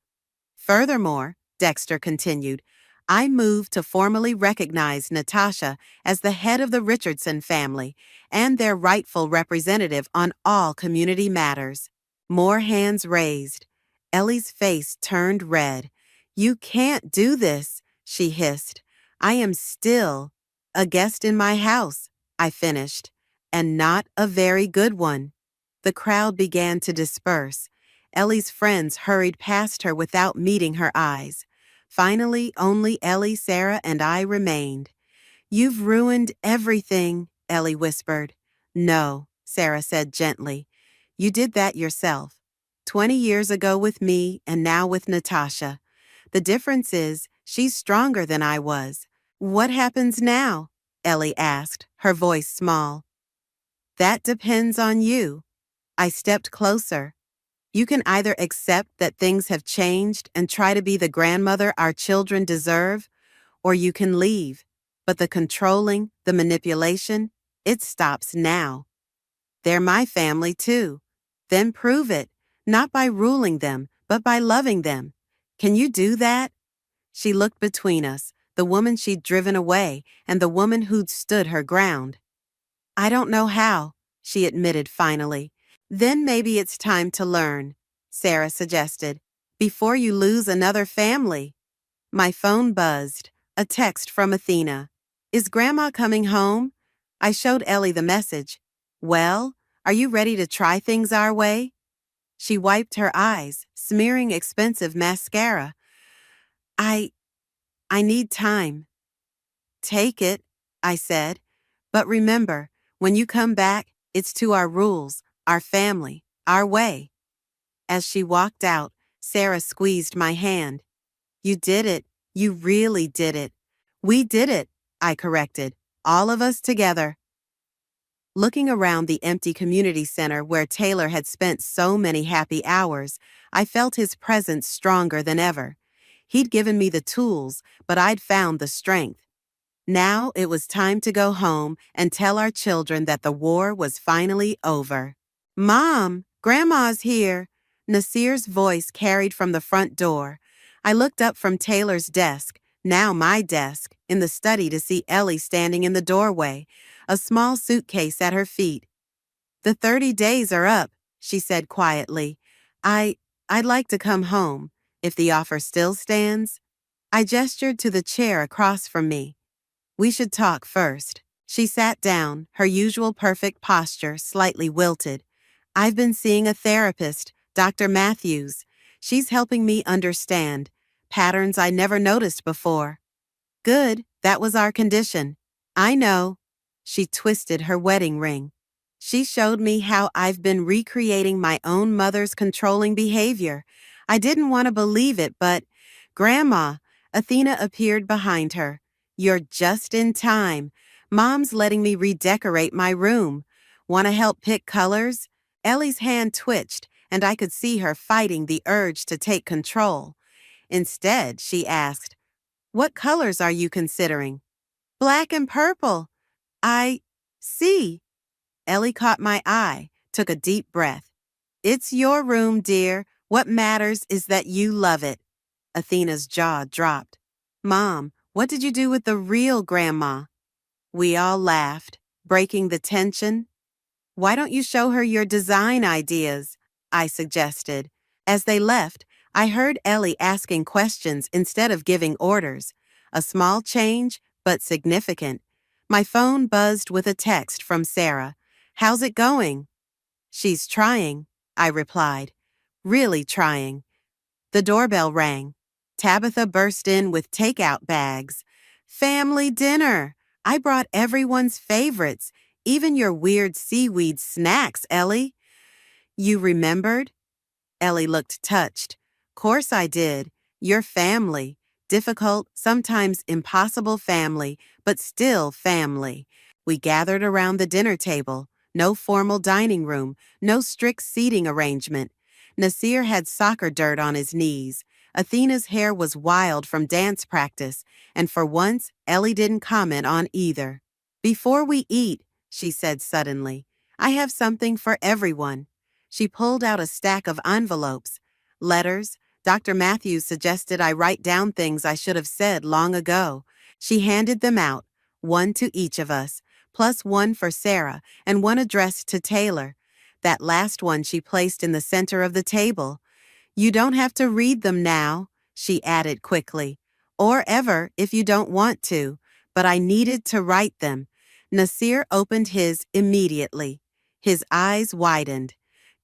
A: Furthermore, Dexter continued, I move to formally recognize Natasha as the head of the Richardson family and their rightful representative on all community matters. More hands raised. Ellie's face turned red. You can't do this, she hissed. I am still a guest in my house, I finished, and not a very good one. The crowd began to disperse. Ellie's friends hurried past her without meeting her eyes. Finally, only Ellie, Sarah, and I remained. You've ruined everything, Ellie whispered. No, Sarah said gently. You did that yourself. 20 years ago with me and now with Natasha. The difference is she's stronger than I was. What happens now? Ellie asked, her voice small. That depends on you. I stepped closer. You can either accept that things have changed and try to be the grandmother our children deserve, or you can leave. But the controlling, the manipulation, it stops now. They're my family too. Then prove it, not by ruling them, but by loving them. Can you do that? She looked between us, the woman she'd driven away and the woman who'd stood her ground. I don't know how, she admitted finally. Then maybe it's time to learn, Sarah suggested, before you lose another family. My phone buzzed, a text from Athena. Is Grandma coming home? I showed Ellie the message. Well, are you ready to try things our way? She wiped her eyes, smearing expensive mascara. I need time. Take it, I said. But remember, when you come back, it's to our rules, our family, our way. As she walked out, Sarah squeezed my hand. You did it. You really did it. We did it, I corrected. All of us together. Looking around the empty community center where Taylor had spent so many happy hours, I felt his presence stronger than ever. He'd given me the tools, but I'd found the strength. Now it was time to go home and tell our children that the war was finally over. Mom, Grandma's here. Nasir's voice carried from the front door. I looked up from Taylor's desk, now my desk, in the study to see Ellie standing in the doorway, a small suitcase at her feet. The 30 days are up, she said quietly. I'd like to come home, if the offer still stands. I gestured to the chair across from me. We should talk first. She sat down, her usual perfect posture slightly wilted. I've been seeing a therapist, Dr. Matthews. She's helping me understand patterns I never noticed before. Good, that was our condition. I know. She twisted her wedding ring. She showed me how I've been recreating my own mother's controlling behavior. I didn't want to believe it, but Grandma, Athena appeared behind her. You're just in time. Mom's letting me redecorate my room. Want to help pick colors? Ellie's hand twitched, and I could see her fighting the urge to take control. Instead, she asked, what colors are you considering? Black and purple. I see. Ellie caught my eye, took a deep breath. It's your room, dear. What matters is that you love it. Athena's jaw dropped. Mom, what did you do with the real Grandma? We all laughed, breaking the tension. Why don't you show her your design ideas? I suggested. As they left, I heard Ellie asking questions instead of giving orders. A small change, but significant. My phone buzzed with a text from Sarah. How's it going? She's trying, I replied. Really trying. The doorbell rang. Tabitha burst in with takeout bags. Family dinner. I brought everyone's favorites, even your weird seaweed snacks, Ellie. You remembered? Ellie looked touched. Course I did. Your family. Difficult, sometimes impossible family, but still family. We gathered around the dinner table. No formal dining room, no strict seating arrangement. Nasir had soccer dirt on his knees. Athena's hair was wild from dance practice, and for once, Ellie didn't comment on either. Before we eat, she said suddenly, I have something for everyone. She pulled out a stack of envelopes. Letters. Dr. Matthews suggested I write down things I should have said long ago. She handed them out, one to each of us, plus one for Sarah and one addressed to Taylor. That last one she placed in the center of the table. You don't have to read them now, she added quickly, or ever if you don't want to, but I needed to write them. Nasir opened his immediately. His eyes widened.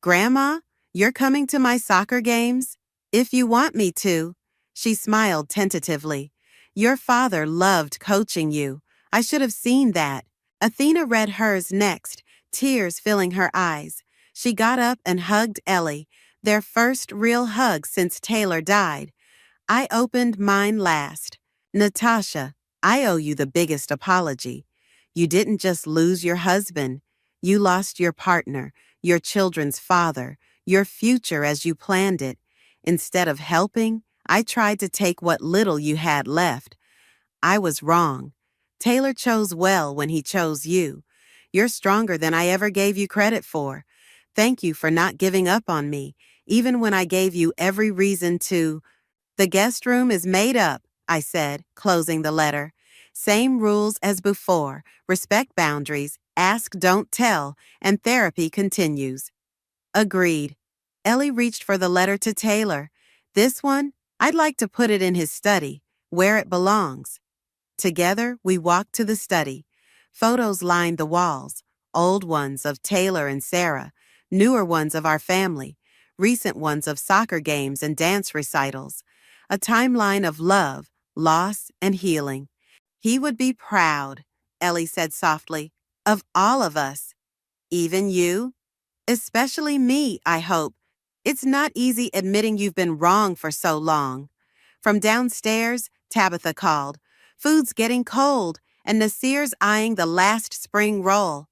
A: Grandma, you're coming to my soccer games? If you want me to. She smiled tentatively. Your father loved coaching you. I should have seen that. Athena read hers next, tears filling her eyes. She got up and hugged Ellie, their first real hug since Taylor died. I opened mine last. Natasha, I owe you the biggest apology. You didn't just lose your husband. You lost your partner, your children's father, your future as you planned it. Instead of helping, I tried to take what little you had left. I was wrong. Taylor chose well when he chose you. You're stronger than I ever gave you credit for. Thank you for not giving up on me, even when I gave you every reason to. The guest room is made up, I said, closing the letter. Same rules as before, respect boundaries, ask, don't tell, and therapy continues. Agreed. Ellie reached for the letter to Taylor. This one, I'd like to put it in his study, where it belongs. Together, we walked to the study. Photos lined the walls, old ones of Taylor and Sarah, newer ones of our family, recent ones of soccer games and dance recitals. A timeline of love, loss, and healing. He would be proud, Ellie said softly, of all of us. Even you? Especially me, I hope. It's not easy admitting you've been wrong for so long. From downstairs, Tabitha called. Food's getting cold, and Nasir's eyeing the last spring roll.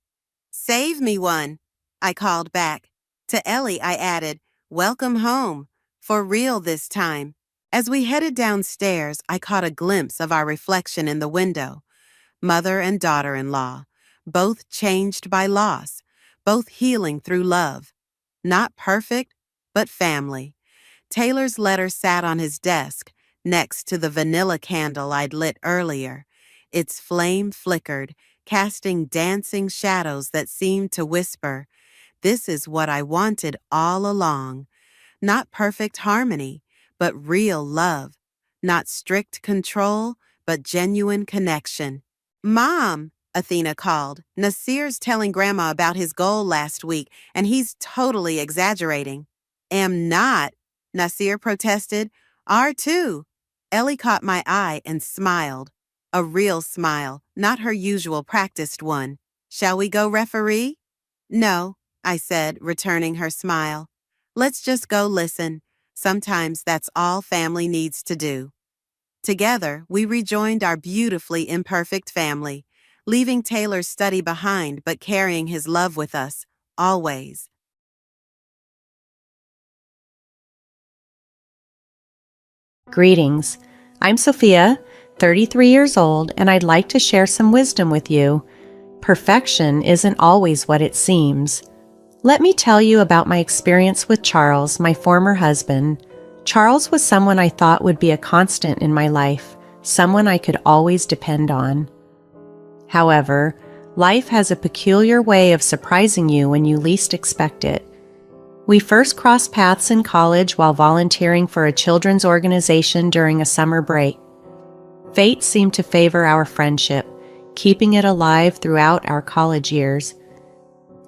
A: Save me one, I called back. To Ellie, I added, welcome home. For real this time. As we headed downstairs, I caught a glimpse of our reflection in the window. Mother and daughter-in-law, both changed by loss, both healing through love. Not perfect, but family. Taylor's letter sat on his desk, next to the vanilla candle I'd lit earlier. Its flame flickered, casting dancing shadows that seemed to whisper, "This is what I wanted all along." Not perfect harmony, but real love. Not strict control, but genuine connection. Mom, Athena called. Nasir's telling Grandma about his goal last week, and he's totally exaggerating. Am not, Nasir protested. Are too. Ellie caught my eye and smiled. A real smile, not her usual practiced one. Shall we go referee? No, I said, returning her smile. Let's just go listen. Sometimes that's all family needs to do. Together, we rejoined our beautifully imperfect family, leaving Taylor's study behind but carrying his love with us, always.
B: Greetings. I'm Sophia, 33 years old, and I'd like to share some wisdom with you. Perfection isn't always what it seems. Let me tell you about my experience with Charles, my former husband. Charles was someone I thought would be a constant in my life, someone I could always depend on. However, life has a peculiar way of surprising you when you least expect it. We first crossed paths in college while volunteering for a children's organization during a summer break. Fate seemed to favor our friendship, keeping it alive throughout our college years.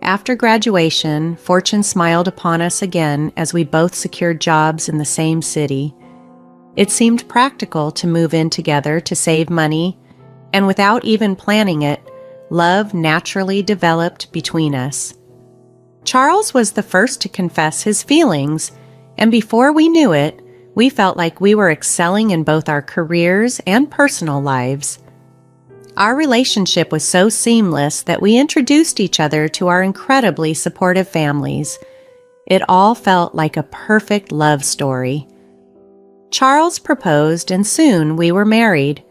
B: After graduation, fortune smiled upon us again as we both secured jobs in the same city. It seemed practical to move in together to save money, and without even planning it, love naturally developed between us. Charles was the first to confess his feelings, and before we knew it, we felt like we were excelling in both our careers and personal lives. Our relationship was so seamless that we introduced each other to our incredibly supportive families. It all felt like a perfect love story. Charles proposed, and soon we were married.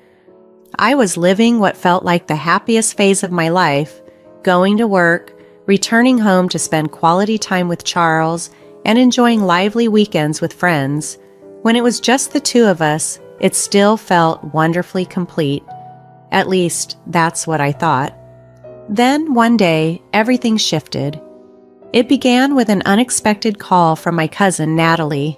B: I was living what felt like the happiest phase of my life, going to work, returning home to spend quality time with Charles, and enjoying lively weekends with friends. When it was just the two of us, it still felt wonderfully complete. At least, that's what I thought. Then, one day, everything shifted. It began with an unexpected call from my cousin, Natalie.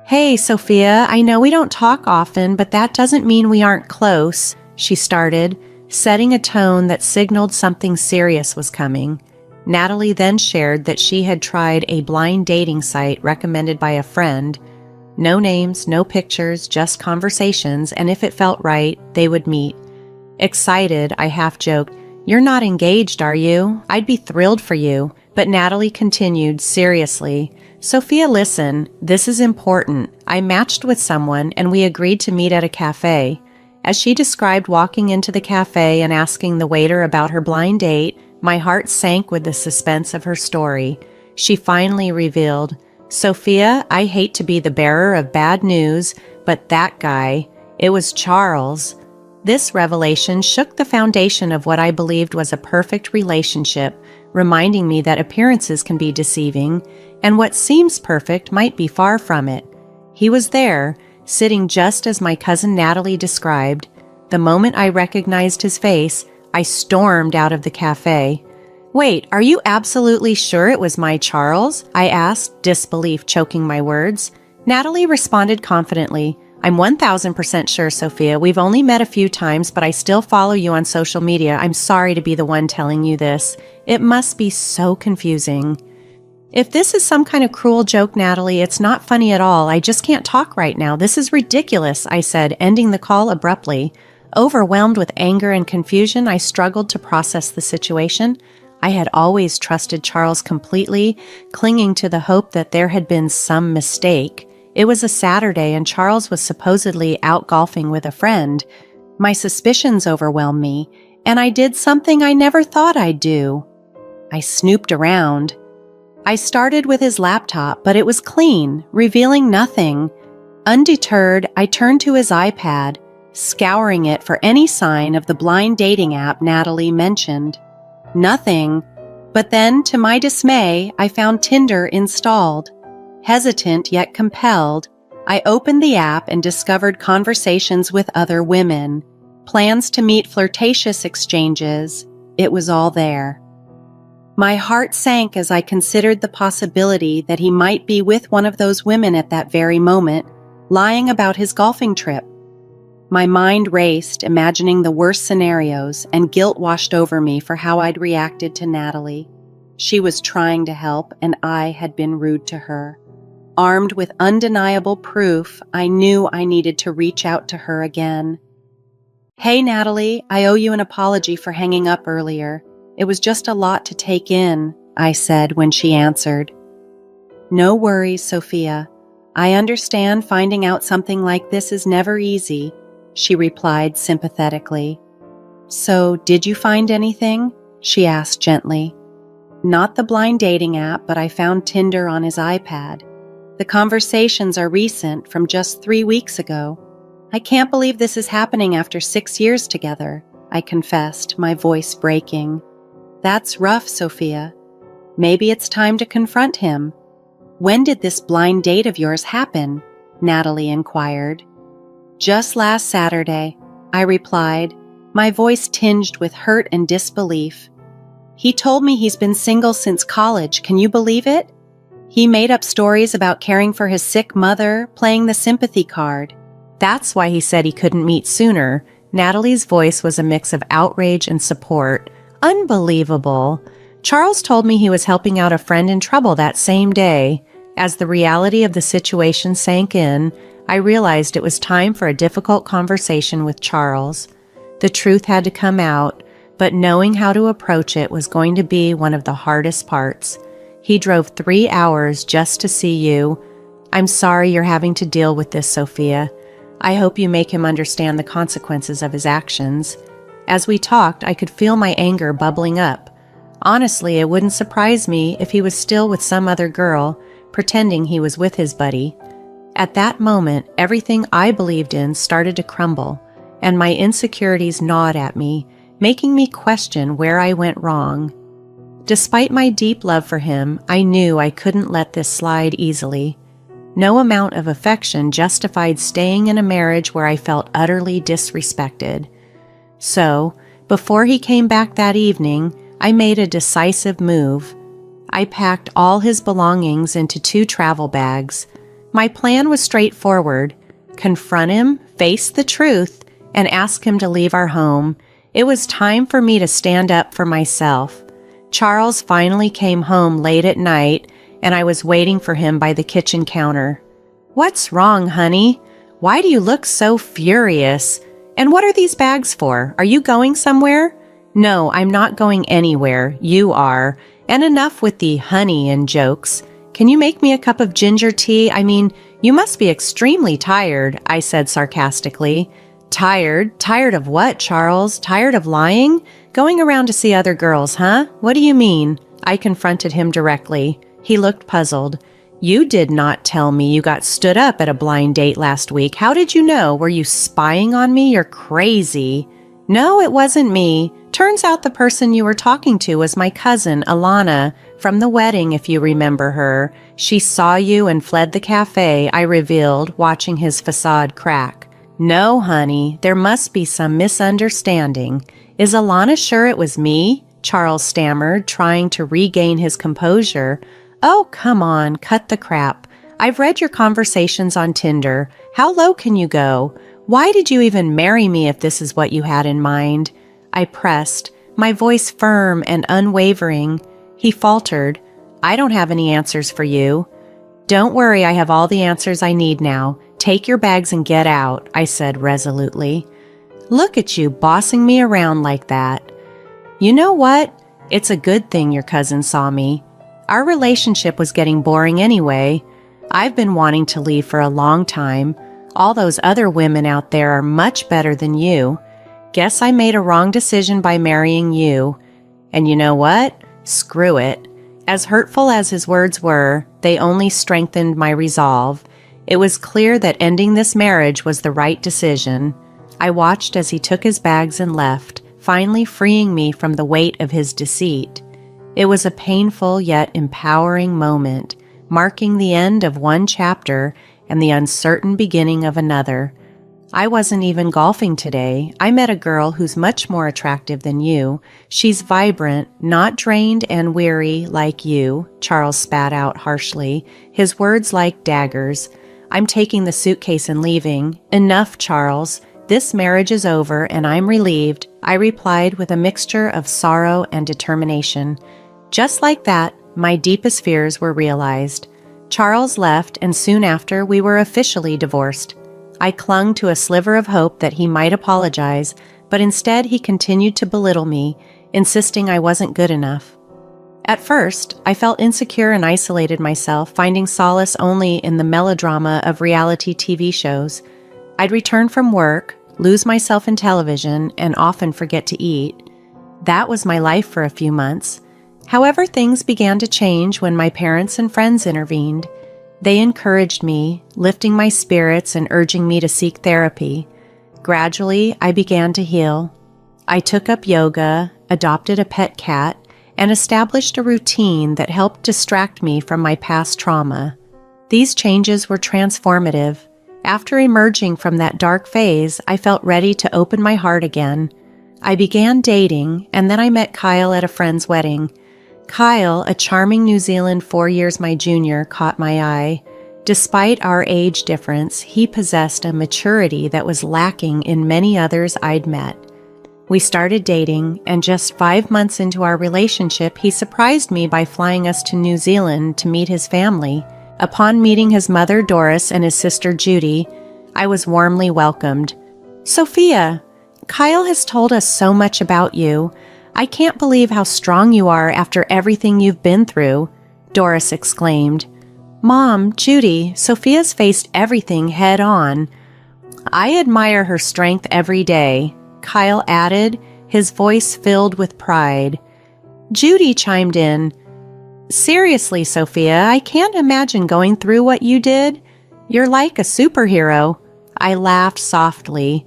B: "Hey, Sophia, I know we don't talk often, but that doesn't mean we aren't close," she started, setting a tone that signaled something serious was coming. Natalie then shared that she had tried a blind dating site recommended by a friend. No names, no pictures, just conversations, and if it felt right, they would meet. Excited, I half joked, "You're not engaged, are you? I'd be thrilled for you." But Natalie continued seriously, "Sophia, listen, this is important. I matched with someone and we agreed to meet at a cafe." As she described walking into the cafe and asking the waiter about her blind date, my heart sank with the suspense of her story. She finally revealed, "Sophia, I hate to be the bearer of bad news, but that guy, it was Charles." This revelation shook the foundation of what I believed was a perfect relationship, reminding me that appearances can be deceiving, and what seems perfect might be far from it. He was there, sitting just as my cousin Natalie described. The moment I recognized his face, I stormed out of the cafe. "Wait, are you absolutely sure it was my Charles?" I asked, disbelief choking my words. Natalie responded confidently, I'm 1000% sure, Sophia. We've only met a few times, but I still follow you on social media. I'm sorry to be the one telling you this. It must be so confusing. If this is some kind of cruel joke, Natalie, it's not funny at all. I just can't talk right now. This is ridiculous, I said, ending the call abruptly. Overwhelmed with anger and confusion, I struggled to process the situation. I had always trusted Charles completely, clinging to the hope that there had been some mistake. It was a Saturday and Charles was supposedly out golfing with a friend. My suspicions overwhelmed me, and I did something I never thought I'd do. I snooped around. I started with his laptop, but it was clean, revealing nothing. Undeterred, I turned to his iPad, scouring it for any sign of the blind dating app Natalie mentioned. Nothing. But then, to my dismay, I found Tinder installed. Hesitant yet compelled, I opened the app and discovered conversations with other women, plans to meet, flirtatious exchanges. It was all there. My heart sank as I considered the possibility that he might be with one of those women at that very moment, lying about his golfing trip. My mind raced, imagining the worst scenarios, and guilt washed over me for how I'd reacted to Natalie. She was trying to help, and I had been rude to her. Armed with undeniable proof, I knew I needed to reach out to her again. "Hey, Natalie, I owe you an apology for hanging up earlier. It was just a lot to take in," I said when she answered. "No worries, Sophia. I understand finding out something like this is never easy," she replied sympathetically. "So, did you find anything?" she asked gently. "Not the blind dating app, but I found Tinder on his iPad. The conversations are recent, from just 3 weeks ago. I can't believe this is happening after 6 years together," I confessed, my voice breaking. "That's rough, Sophia. Maybe it's time to confront him." "When did this blind date of yours happen?" Natalie inquired. "Just last Saturday," I replied, my voice tinged with hurt and disbelief. "He told me he's been single since college. Can you believe it? He made up stories about caring for his sick mother, playing the sympathy card. That's why he said he couldn't meet sooner." Natalie's voice was a mix of outrage and support. "Unbelievable. Charles told me he was helping out a friend in trouble that same day." As the reality of the situation sank in, I realized it was time for a difficult conversation with Charles. The truth had to come out, but knowing how to approach it was going to be one of the hardest parts. "He drove 3 hours just to see you. I'm sorry you're having to deal with this, Sophia. I hope you make him understand the consequences of his actions." As we talked, I could feel my anger bubbling up. Honestly, it wouldn't surprise me if he was still with some other girl, pretending he was with his buddy. At that moment, everything I believed in started to crumble, and my insecurities gnawed at me, making me question where I went wrong. Despite my deep love for him, I knew I couldn't let this slide easily. No amount of affection justified staying in a marriage where I felt utterly disrespected. So, before he came back that evening, I made a decisive move. I packed all his belongings into 2 travel bags. My plan was straightforward: confront him, face the truth, and ask him to leave our home. It was time for me to stand up for myself. Charles finally came home late at night, and I was waiting for him by the kitchen counter. "What's wrong, honey? Why do you look so furious? And what are these bags for? Are you going somewhere?" "No, I'm not going anywhere. You are. And enough with the honey and jokes. Can you make me a cup of ginger tea? I mean, you must be extremely tired," I said sarcastically. "Tired? Tired of what, Charles? Tired of lying? Going around to see other girls, huh? What do you mean?" I confronted him directly. He looked puzzled. "You did not tell me you got stood up at a blind date last week. How did you know? Were you spying on me? You're crazy." "No, it wasn't me. Turns out the person you were talking to was my cousin, Alana, from the wedding, if you remember her. She saw you and fled the cafe," I revealed, watching his facade crack. "No, honey, there must be some misunderstanding. Is Alana sure it was me?" Charles stammered, trying to regain his composure. "Oh, come on, cut the crap. I've read your conversations on Tinder. How low can you go? Why did you even marry me if this is what you had in mind? I pressed, my voice firm and unwavering. He faltered, I don't have any answers for you. Don't worry, I have all the answers I need now. Take your bags and get out, I said resolutely. Look at you bossing me around like that. You know what? It's a good thing your cousin saw me. Our relationship was getting boring anyway. I've been wanting to leave for a long time. All those other women out there are much better than you. Guess I made a wrong decision by marrying you. And you know what? Screw it. As hurtful as his words were, they only strengthened my resolve. It was clear that ending this marriage was the right decision. I watched as he took his bags and left, finally freeing me from the weight of his deceit. It was a painful yet empowering moment, marking the end of one chapter and the uncertain beginning of another. I wasn't even golfing today. I met a girl who's much more attractive than you. She's vibrant, not drained and weary like you, Charles spat out harshly, his words like daggers. I'm taking the suitcase and leaving. Enough, Charles. This marriage is over and I'm relieved, I replied with a mixture of sorrow and determination. Just like that, my deepest fears were realized. Charles left, and soon after, we were officially divorced. I clung to a sliver of hope that he might apologize, but instead he continued to belittle me, insisting I wasn't good enough. At first, I felt insecure and isolated myself, finding solace only in the melodrama of reality TV shows. I'd return from work, lose myself in television, and often forget to eat. That was my life for a few months. However, things began to change when my parents and friends intervened. They encouraged me, lifting my spirits and urging me to seek therapy. Gradually, I began to heal. I took up yoga, adopted a pet cat, and established a routine that helped distract me from my past trauma. These changes were transformative. After emerging from that dark phase, I felt ready to open my heart again. I began dating, and then I met Kyle at a friend's wedding. Kyle, a charming New Zealand 4 years my junior, caught my eye. Despite our age difference, he possessed a maturity that was lacking in many others I'd met. We started dating, and just 5 months into our relationship, he surprised me by flying us to New Zealand to meet his family. Upon meeting his mother, Doris, and his sister, Judy, I was warmly welcomed. Sophia, Kyle has told us so much about you. I can't believe how strong you are after everything you've been through, Doris exclaimed. Mom, Judy, Sophia's faced everything head on. I admire her strength every day, Kyle added, his voice filled with pride. Judy chimed in, Seriously, Sophia, I can't imagine going through what you did. You're like a superhero. I laughed softly.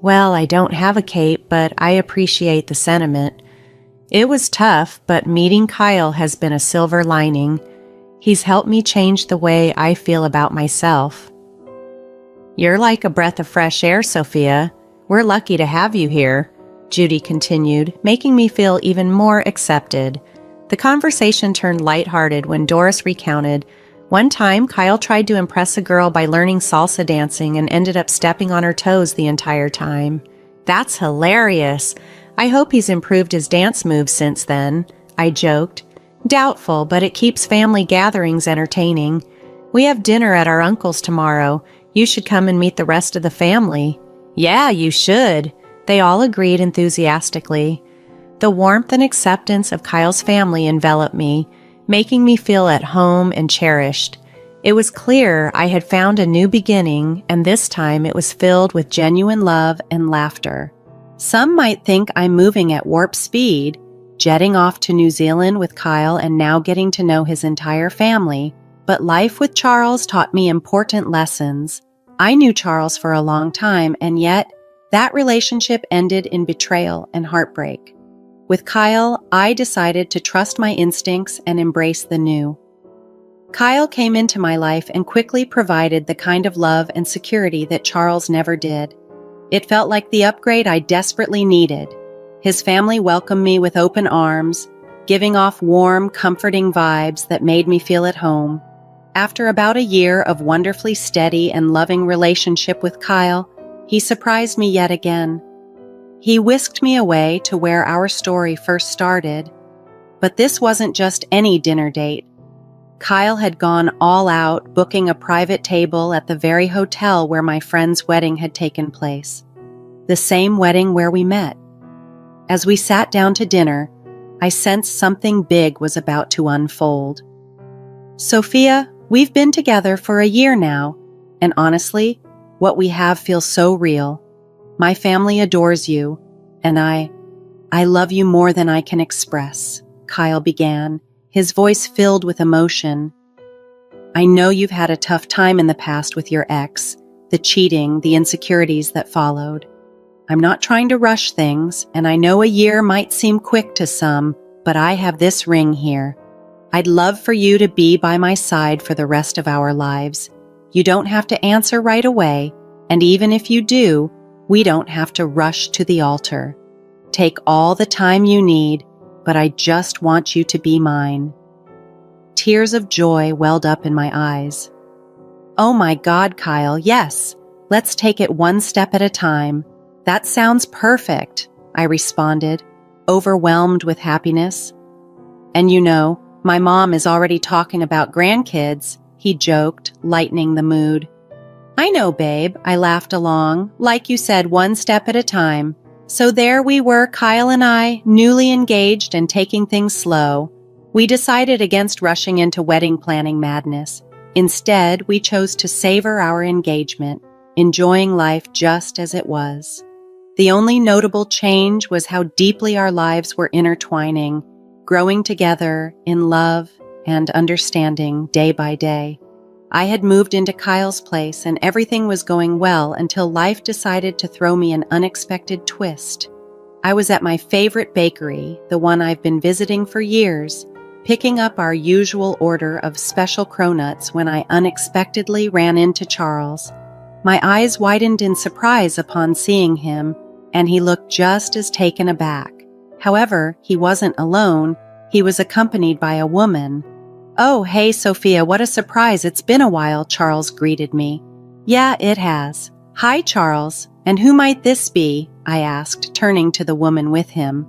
B: Well, I don't have a cape, but I appreciate the sentiment. It was tough, but meeting Kyle has been a silver lining. He's helped me change the way I feel about myself. You're like a breath of fresh air, Sophia. We're lucky to have you here, Judy continued, making me feel even more accepted. The conversation turned lighthearted when Doris recounted, one time Kyle tried to impress a girl by learning salsa dancing and ended up stepping on her toes the entire time. That's hilarious. I hope he's improved his dance moves since then, I joked. Doubtful, but it keeps family gatherings entertaining. We have dinner at our uncle's tomorrow. You should come and meet the rest of the family. Yeah, you should. They all agreed enthusiastically. The warmth and acceptance of Kyle's family enveloped me, making me feel at home and cherished. It was clear I had found a new beginning, and this time it was filled with genuine love and laughter. Some might think I'm moving at warp speed, jetting off to New Zealand with Kyle and now getting to know his entire family, but life with Charles taught me important lessons. I knew Charles for a long time, and yet that relationship ended in betrayal and heartbreak. With Kyle, I decided to trust my instincts and embrace the new. Kyle came into my life and quickly provided the kind of love and security that Charles never did. It felt like the upgrade I desperately needed. His family welcomed me with open arms, giving off warm, comforting vibes that made me feel at home. After about a year of wonderfully steady and loving relationship with Kyle, he surprised me yet again. He whisked me away to where our story first started. But this wasn't just any dinner date. Kyle had gone all out, booking a private table at the very hotel where my friend's wedding had taken place. The same wedding where we met. As we sat down to dinner, I sensed something big was about to unfold. Sophia, we've been together for a year now, and honestly, what we have feels so real. My family adores you, and I love you more than I can express, Kyle began, his voice filled with emotion. I know you've had a tough time in the past with your ex, the cheating, the insecurities that followed. I'm not trying to rush things, and I know a year might seem quick to some, but I have this ring here. I'd love for you to be by my side for the rest of our lives. You don't have to answer right away, and even if you do, we don't have to rush to the altar. Take all the time you need, but I just want you to be mine. Tears of joy welled up in my eyes. Oh my God, Kyle, yes. Let's take it one step at a time. That sounds perfect, I responded, overwhelmed with happiness. And you know, my mom is already talking about grandkids, he joked, lightening the mood. I know, babe, I laughed along. Like you said, one step at a time. So there we were, Kyle and I, newly engaged and taking things slow. We decided against rushing into wedding planning madness. Instead, we chose to savor our engagement, enjoying life just as it was. The only notable change was how deeply our lives were intertwining, growing together in love and understanding day by day. I had moved into Kyle's place and everything was going well until life decided to throw me an unexpected twist. I was at my favorite bakery, the one I've been visiting for years, picking up our usual order of special cronuts when I unexpectedly ran into Charles. My eyes widened in surprise upon seeing him, and he looked just as taken aback. However, he wasn't alone. He was accompanied by a woman. Oh, hey, Sophia, what a surprise. It's been a while, Charles greeted me. Yeah, it has. Hi, Charles. And who might this be? I asked, turning to the woman with him.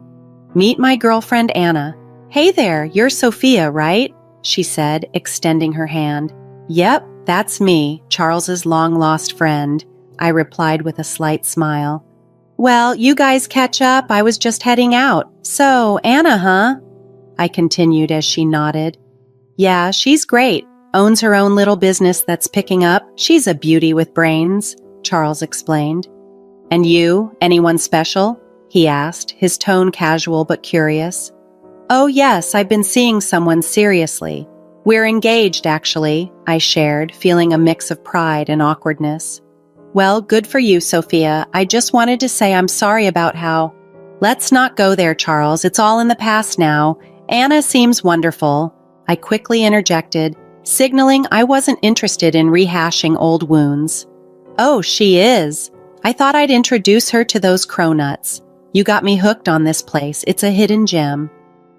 B: Meet my girlfriend, Anna. Hey there, you're Sophia, right? She said, extending her hand. Yep, that's me, Charles's long-lost friend, I replied with a slight smile. Well, you guys catch up. I was just heading out. So, Anna, huh? I continued as she nodded. Yeah, she's great. Owns her own little business that's picking up. She's a beauty with brains, Charles explained. And you, anyone special? He asked, his tone casual but curious. Oh yes, I've been seeing someone seriously. We're engaged, actually, I shared, feeling a mix of pride and awkwardness. Well, good for you, Sophia. I just wanted to say I'm sorry about how... Let's not go there, Charles. It's all in the past now. Anna seems wonderful. I quickly interjected, signaling I wasn't interested in rehashing old wounds. Oh, she is. I thought I'd introduce her to those cronuts. You got me hooked on this place. It's a hidden gem.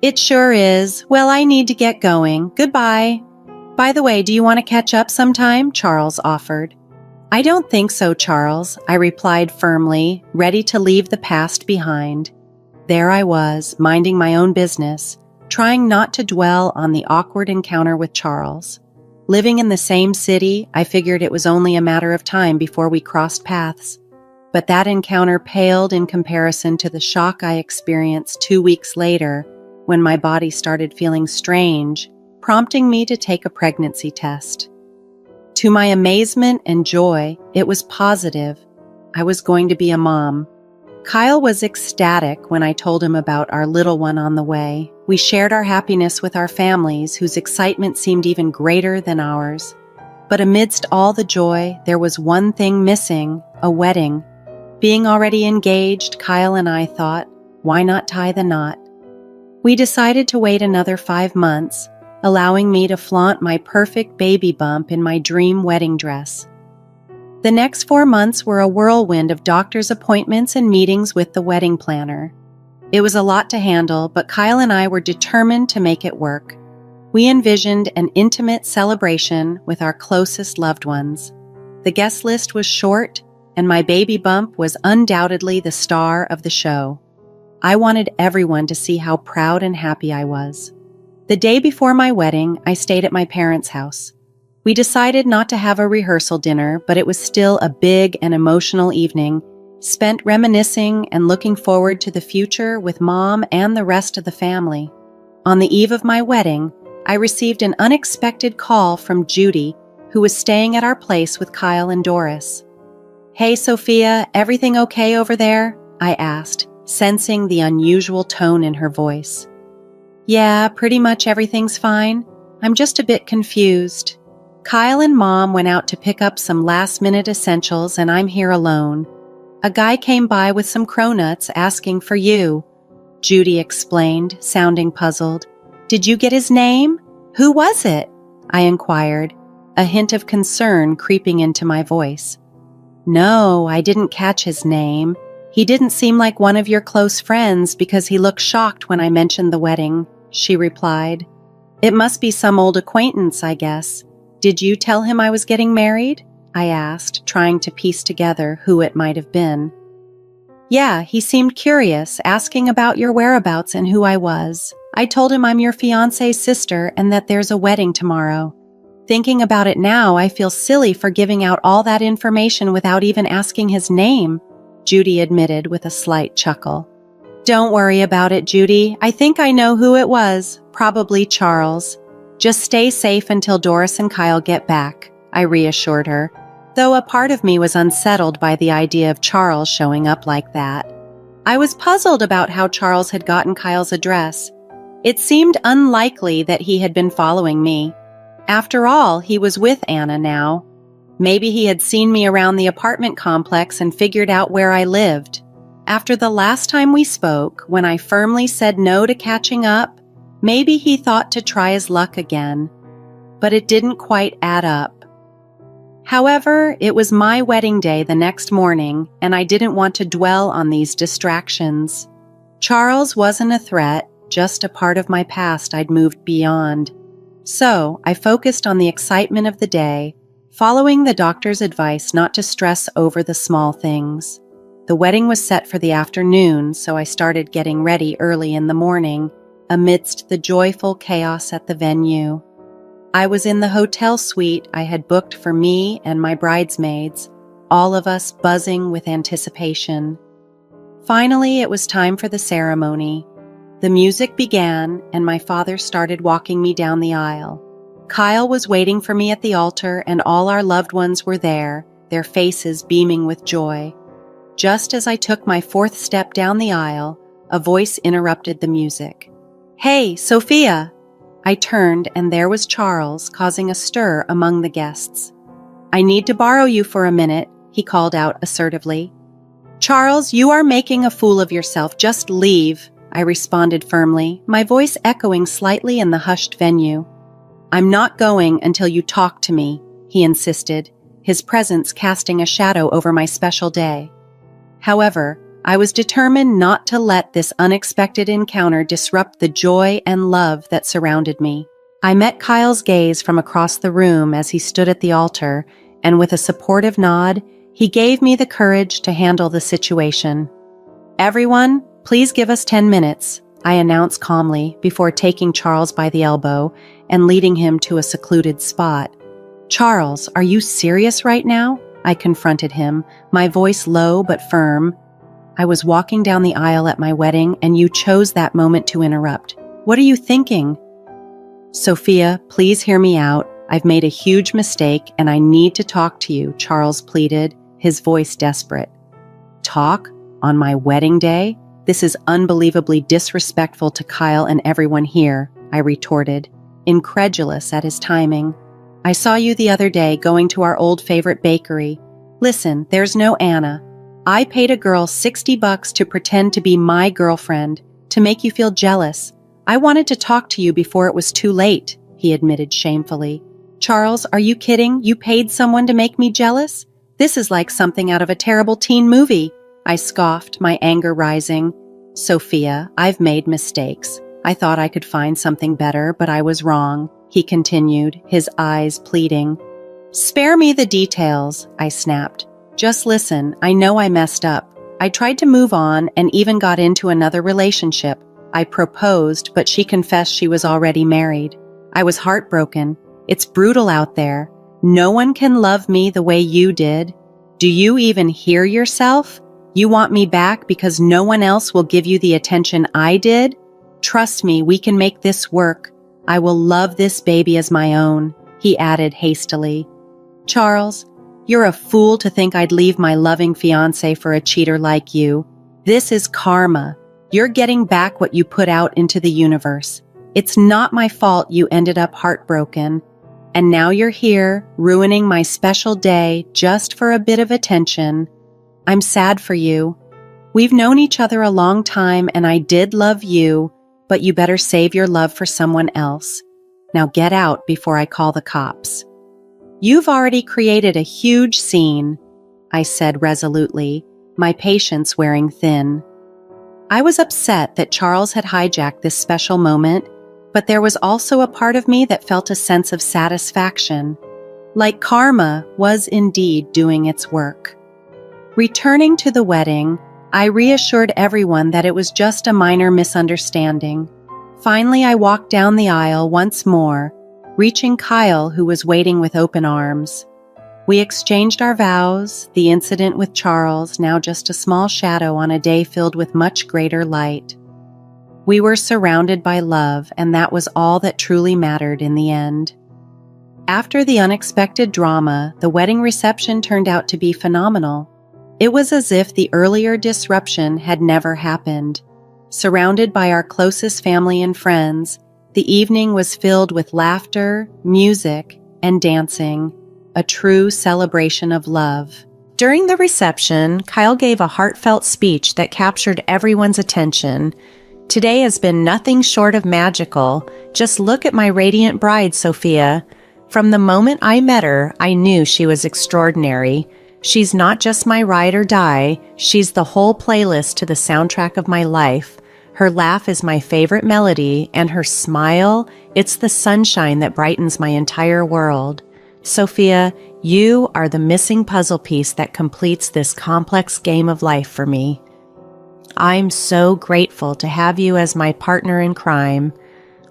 B: It sure is. Well, I need to get going. Goodbye. By the way, do you want to catch up sometime? Charles offered. I don't think so, Charles, I replied firmly, ready to leave the past behind. There I was, minding my own business, trying not to dwell on the awkward encounter with Charles. Living in the same city, I figured it was only a matter of time before we crossed paths. But that encounter paled in comparison to the shock I experienced 2 weeks later when my body started feeling strange, prompting me to take a pregnancy test. To my amazement and joy, it was positive. I was going to be a mom. Kyle was ecstatic when I told him about our little one on the way. We shared our happiness with our families, whose excitement seemed even greater than ours. But amidst all the joy, there was one thing missing, a wedding. Being already engaged, Kyle and I thought, why not tie the knot? We decided to wait another 5 months, allowing me to flaunt my perfect baby bump in my dream wedding dress. The next 4 months were a whirlwind of doctor's appointments and meetings with the wedding planner. It was a lot to handle, but Kyle and I were determined to make it work. We envisioned an intimate celebration with our closest loved ones. The guest list was short, and my baby bump was undoubtedly the star of the show. I wanted everyone to see how proud and happy I was. The day before my wedding, I stayed at my parents' house. We decided not to have a rehearsal dinner, but it was still a big and emotional evening, spent reminiscing and looking forward to the future with Mom and the rest of the family. On the eve of my wedding, I received an unexpected call from Judy, who was staying at our place with Kyle and Doris. "Hey, Sophia, everything okay over there?" I asked, sensing the unusual tone in her voice. "Yeah, pretty much everything's fine. I'm just a bit confused. Kyle and Mom went out to pick up some last-minute essentials and I'm here alone. A guy came by with some cronuts asking for you," Judy explained, sounding puzzled. "Did you get his name? Who was it?" I inquired, a hint of concern creeping into my voice. "No, I didn't catch his name. He didn't seem like one of your close friends because he looked shocked when I mentioned the wedding," she replied. "It must be some old acquaintance, I guess. Did you tell him I was getting married?" I asked, trying to piece together who it might have been. "Yeah, he seemed curious, asking about your whereabouts and who I was. I told him I'm your fiancé's sister and that there's a wedding tomorrow. Thinking about it now, I feel silly for giving out all that information without even asking his name," Judy admitted with a slight chuckle. "Don't worry about it, Judy. I think I know who it was. Probably Charles. Just stay safe until Doris and Kyle get back," I reassured her, though a part of me was unsettled by the idea of Charles showing up like that. I was puzzled about how Charles had gotten Kyle's address. It seemed unlikely that he had been following me. After all, he was with Anna now. Maybe he had seen me around the apartment complex and figured out where I lived. After the last time we spoke, when I firmly said no to catching up, maybe he thought to try his luck again. But it didn't quite add up. However, it was my wedding day the next morning, and I didn't want to dwell on these distractions. Charles wasn't a threat, just a part of my past I'd moved beyond. So, I focused on the excitement of the day, following the doctor's advice not to stress over the small things. The wedding was set for the afternoon, so I started getting ready early in the morning, amidst the joyful chaos at the venue. I was in the hotel suite I had booked for me and my bridesmaids, all of us buzzing with anticipation. Finally, it was time for the ceremony. The music began, and my father started walking me down the aisle. Kyle was waiting for me at the altar, and all our loved ones were there, their faces beaming with joy. Just as I took my fourth step down the aisle, a voice interrupted the music. "Hey, Sophia!" I turned, and there was Charles, causing a stir among the guests. "I need to borrow you for a minute," he called out assertively. "Charles, you are making a fool of yourself. Just leave," I responded firmly, my voice echoing slightly in the hushed venue. "I'm not going until you talk to me," he insisted, his presence casting a shadow over my special day. However, I was determined not to let this unexpected encounter disrupt the joy and love that surrounded me. I met Kyle's gaze from across the room as he stood at the altar, and with a supportive nod, he gave me the courage to handle the situation. "Everyone, please give us 10 minutes, I announced calmly before taking Charles by the elbow and leading him to a secluded spot. "Charles, are you serious right now?" I confronted him, my voice low but firm. "I was walking down the aisle at my wedding, and you chose that moment to interrupt. What are you thinking?" "Sophia, please hear me out. I've made a huge mistake, and I need to talk to you," Charles pleaded, his voice desperate. "Talk? On my wedding day? This is unbelievably disrespectful to Kyle and everyone here," I retorted, incredulous at his timing. "I saw you the other day going to our old favorite bakery. Listen, there's no Anna. I paid a girl $60 to pretend to be my girlfriend, to make you feel jealous. I wanted to talk to you before it was too late," he admitted shamefully. "Charles, are you kidding? You paid someone to make me jealous? This is like something out of a terrible teen movie," I scoffed, my anger rising. "Sophia, I've made mistakes. I thought I could find something better, but I was wrong, he continued, his eyes pleading. Spare me the details, I snapped. Just listen, I know I messed up. I tried to move on and even got into another relationship. I proposed, but she confessed she was already married. I was heartbroken. It's brutal out there. No one can love me the way you did. Do you even hear yourself? You want me back because no one else will give you the attention I did? Trust me, we can make this work. I will love this baby as my own, he added hastily. Charles, you're a fool to think I'd leave my loving fiancé for a cheater like you. This is karma. You're getting back what you put out into the universe. It's not my fault you ended up heartbroken. And now you're here, ruining my special day just for a bit of attention. I'm sad for you. We've known each other a long time and I did love you, but you better save your love for someone else. Now get out before I call the cops. You've already created a huge scene, I said resolutely, my patience wearing thin. I was upset that Charles had hijacked this special moment, but there was also a part of me that felt a sense of satisfaction, like karma was indeed doing its work. Returning to the wedding, I reassured everyone that it was just a minor misunderstanding. Finally, I walked down the aisle once more, reaching Kyle, who was waiting with open arms. We exchanged our vows, the incident with Charles now just a small shadow on a day filled with much greater light. We were surrounded by love, and that was all that truly mattered in the end. After the unexpected drama, the wedding reception turned out to be phenomenal. It was as if the earlier disruption had never happened. Surrounded by our closest family and friends, the evening was filled with laughter, music, and dancing, a true celebration of love. During the reception, Kyle gave a heartfelt speech that captured everyone's attention. Today has been nothing short of magical. Just look at my radiant bride, Sophia. From the moment I met her, I knew she was extraordinary. She's not just my ride or die, she's the whole playlist to the soundtrack of my life. Her laugh is my favorite melody, and her smile, it's the sunshine that brightens my entire world. Sophia, you are the missing puzzle piece that completes this complex game of life for me. I'm so grateful to have you as my partner in crime.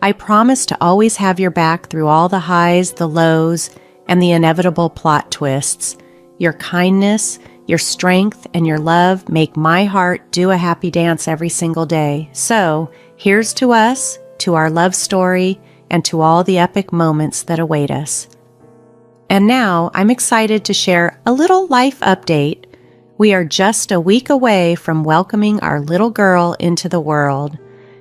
B: I promise to always have your back through all the highs, the lows, and the inevitable plot twists. Your kindness, your strength, and your love make my heart do a happy dance every single day. So, here's to us, to our love story, and to all the epic moments that await us. And now, I'm excited to share a little life update. We are just a week away from welcoming our little girl into the world.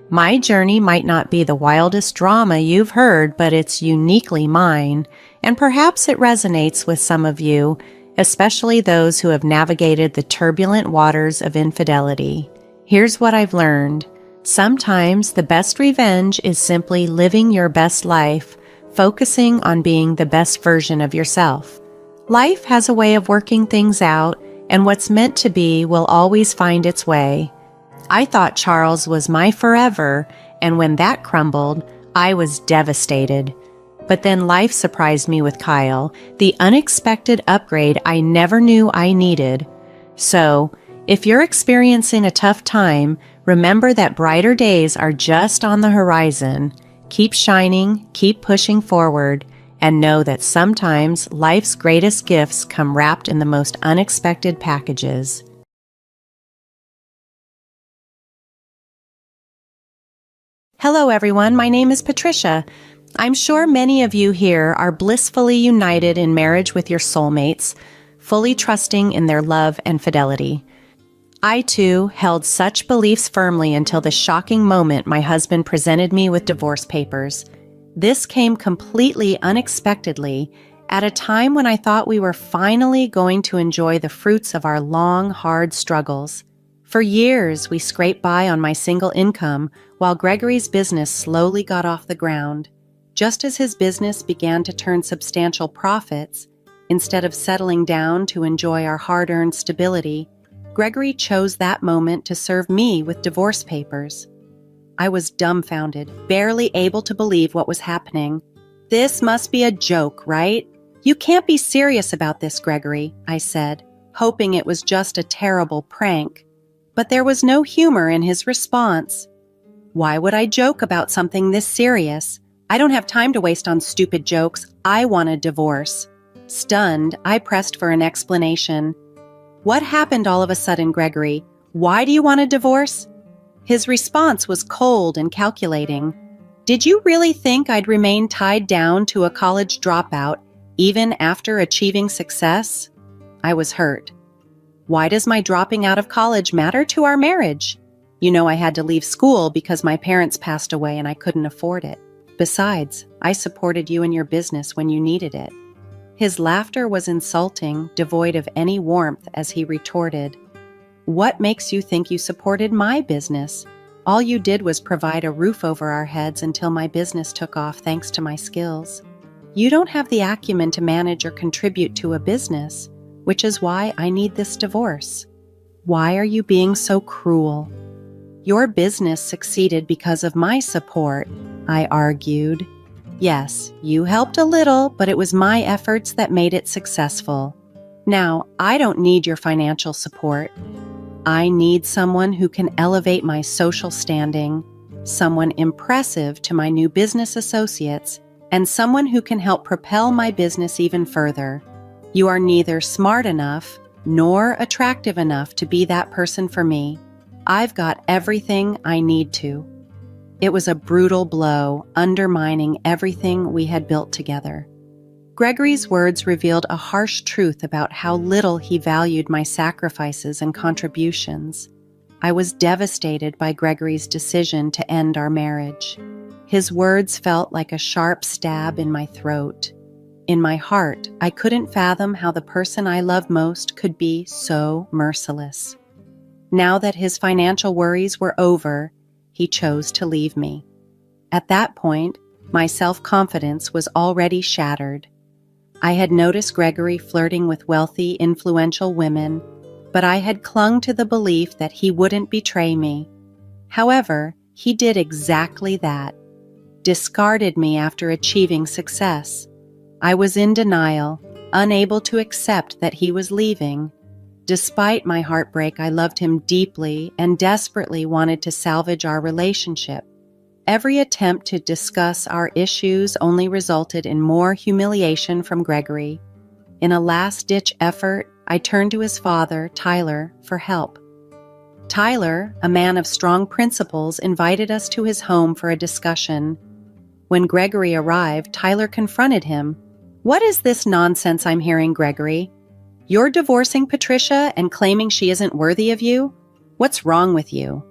B: My journey might not be the wildest drama you've heard, but it's uniquely mine, and perhaps it resonates with some of you, especially those who have navigated the turbulent waters of infidelity. Here's what I've learned. Sometimes the best revenge is simply living your best life, focusing on being the best version of yourself. Life has a way of working things out, and what's meant to be will always find its way. I thought Charles was my forever, and when that crumbled, I was devastated. But then life surprised me with Kyle, the unexpected upgrade I never knew I needed. So, if you're experiencing a tough time, remember that brighter days are just on the horizon. Keep shining, keep pushing forward, and know that sometimes life's greatest gifts come wrapped in the most unexpected packages. Hello everyone, my name is Patricia. I'm sure many of you here are blissfully united in marriage with your soulmates, fully trusting in their love and fidelity. I too held such beliefs firmly until the shocking moment my husband presented me with divorce papers. This came completely unexpectedly at a time when I thought we were finally going to enjoy the fruits of our long, hard struggles. For years, we scraped by on my single income while Gregory's business slowly got off the ground. Just as his business began to turn substantial profits, instead of settling down to enjoy our hard-earned stability, Gregory chose that moment to serve me with divorce papers. I was dumbfounded, barely able to believe what was happening. "This must be a joke, right? You can't be serious about this, Gregory," I said, hoping it was just a terrible prank. But there was no humor in his response. "Why would I joke about something this serious? I don't have time to waste on stupid jokes. I want a divorce." Stunned, I pressed for an explanation. "What happened all of a sudden, Gregory? Why do you want a divorce?" His response was cold and calculating. "Did you really think I'd remain tied down to a college dropout even after achieving success?" I was hurt. "Why does my dropping out of college matter to our marriage? You know I had to leave school because my parents passed away and I couldn't afford it. Besides, I supported you in your business when you needed it." His laughter was insulting, devoid of any warmth as he retorted, "What makes you think you supported my business? All you did was provide a roof over our heads until my business took off thanks to my skills. You don't have the acumen to manage or contribute to a business, which is why I need this divorce. Why are you being so cruel?" "Your business succeeded because of my support," I argued. "Yes, you helped a little, but it was my efforts that made it successful. Now, I don't need your financial support. I need someone who can elevate my social standing, someone impressive to my new business associates, and someone who can help propel my business even further. You are neither smart enough nor attractive enough to be that person for me. I've got everything I need to." It was a brutal blow, undermining everything we had built together. Gregory's words revealed a harsh truth about how little he valued my sacrifices and contributions. I was devastated by Gregory's decision to end our marriage. His words felt like a sharp stab in my throat. In my heart, I couldn't fathom how the person I love most could be so merciless. Now that his financial worries were over, he chose to leave me. At that point, my self-confidence was already shattered. I had noticed Gregory flirting with wealthy, influential women, but I had clung to the belief that he wouldn't betray me. However, he did exactly that. Discarded me after achieving success. I was in denial, unable to accept that he was leaving. Despite my heartbreak, I loved him deeply and desperately wanted to salvage our relationship. Every attempt to discuss our issues only resulted in more humiliation from Gregory. In a last-ditch effort, I turned to his father, Tyler, for help. Tyler, a man of strong principles, invited us to his home for a discussion. When Gregory arrived, Tyler confronted him. "What is this nonsense I'm hearing, Gregory? You're divorcing Patricia and claiming she isn't worthy of you? What's wrong with you?"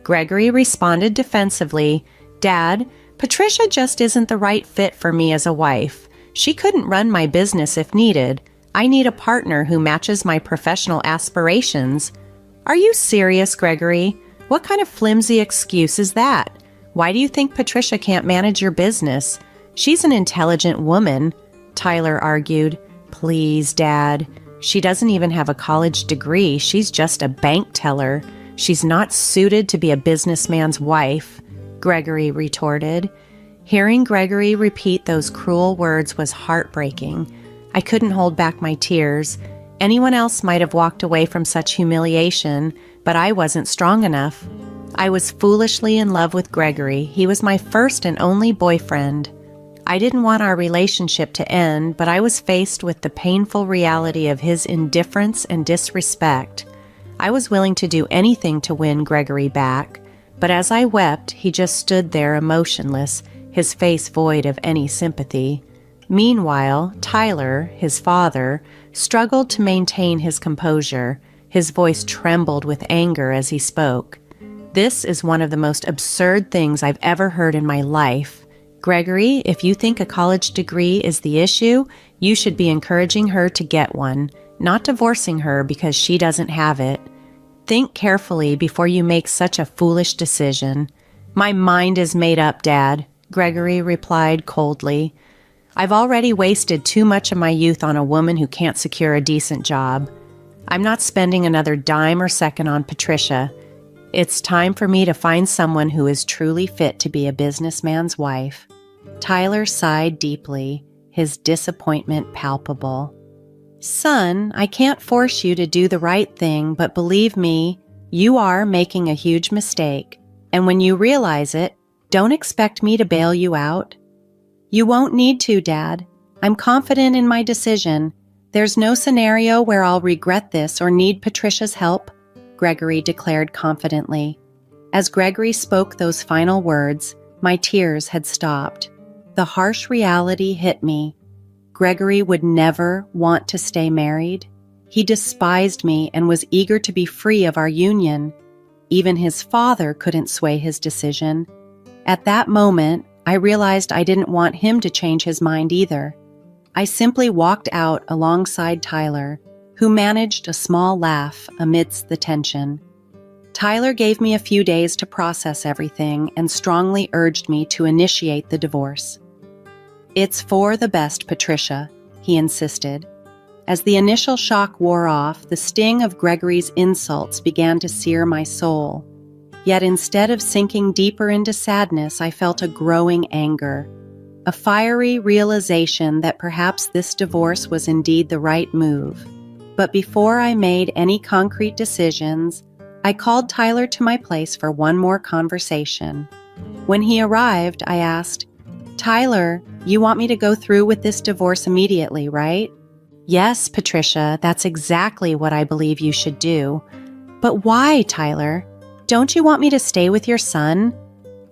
C: Gregory responded defensively, "Dad, Patricia just isn't the right fit for me as a wife. She couldn't run my business if needed. I need a partner who matches my professional aspirations." "Are you serious, Gregory? What kind of flimsy excuse is that? Why do you think Patricia can't manage your business? She's an intelligent woman," Tyler argued. "Please, Dad. She doesn't even have a college degree. She's just a bank teller. She's not suited to be a businessman's wife," Gregory retorted. Hearing Gregory repeat those cruel words was heartbreaking. I couldn't hold back my tears. Anyone else might have walked away from such humiliation, but I wasn't strong enough. I was foolishly in love with Gregory. He was my first and only boyfriend. I didn't want our relationship to end, but I was faced with the painful reality of his indifference and disrespect. I was willing to do anything to win Gregory back, but as I wept, he just stood there emotionless, his face void of any sympathy. Meanwhile, Tyler, his father, struggled to maintain his composure. His voice trembled with anger as he spoke. "This is one of the most absurd things I've ever heard in my life. Gregory, if you think a college degree is the issue, you should be encouraging her to get one, not divorcing her because she doesn't have it. Think carefully before you make such a foolish decision." "My mind is made up, Dad," Gregory replied coldly. "I've already wasted too much of my youth on a woman who can't secure a decent job. I'm not spending another dime or second on Patricia.
B: It's time for me to find someone who is truly fit to be a businessman's wife. Tyler sighed deeply, his disappointment palpable. Son, I can't force you to do the right thing, but believe me, you are making a huge mistake. And when you realize it, don't expect me to bail you out. You won't need to, Dad. I'm confident in my decision. There's no scenario where I'll regret this or need Patricia's help, Gregory declared confidently. As Gregory spoke those final words, my tears had stopped. The harsh reality hit me. Gregory would never want to stay married. He despised me and was eager to be free of our union. Even his father couldn't sway his decision. At that moment, I realized I didn't want him to change his mind either. I simply walked out alongside Tyler, who managed a small laugh amidst the tension. Tyler gave me a few days to process everything and strongly urged me to initiate the divorce. It's for the best, Patricia, he insisted. As the initial shock wore off, the sting of Gregory's insults began to sear my soul. Yet instead of sinking deeper into sadness, I felt a growing anger, a fiery realization that perhaps this divorce was indeed the right move. But before I made any concrete decisions, I called Tyler to my place for one more conversation. When he arrived, I asked, Tyler, you want me to go through with this divorce immediately, right? Yes, Patricia, that's exactly what I believe you should do. But why, Tyler? Don't you want me to stay with your son?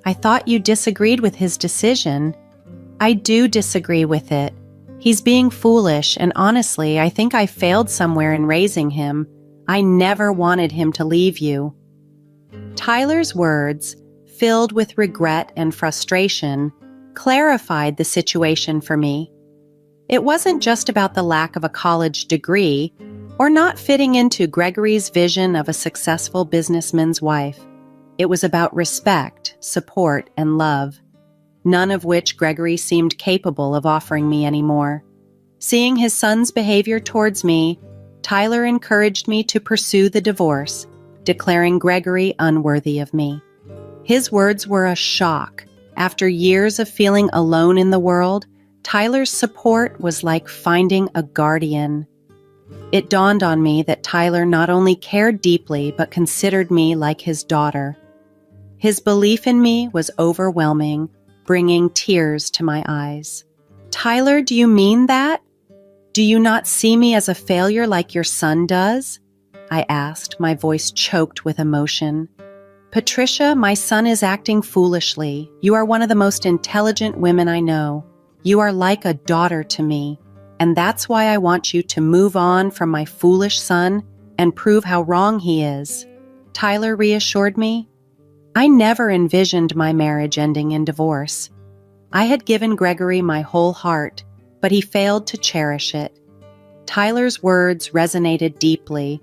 B: I thought you disagreed with his decision. I do disagree with it. He's being foolish, and honestly, I think I failed somewhere in raising him. I never wanted him to leave you. Tyler's words, filled with regret and frustration, clarified the situation for me. It wasn't just about the lack of a college degree or not fitting into Gregory's vision of a successful businessman's wife. It was about respect, support, and love, none of which Gregory seemed capable of offering me anymore. Seeing his son's behavior towards me, Tyler encouraged me to pursue the divorce, declaring Gregory unworthy of me. His words were a shock. After years of feeling alone in the world, Tyler's support was like finding a guardian. It dawned on me that Tyler not only cared deeply but considered me like his daughter. His belief in me was overwhelming, bringing tears to my eyes. Tyler, do you mean that? Do you not see me as a failure like your son does? I asked, my voice choked with emotion. Patricia, my son is acting foolishly. You are one of the most intelligent women I know. You are like a daughter to me, and that's why I want you to move on from my foolish son and prove how wrong he is. Tyler reassured me. I never envisioned my marriage ending in divorce. I had given Gregory my whole heart, but he failed to cherish it. Tyler's words resonated deeply.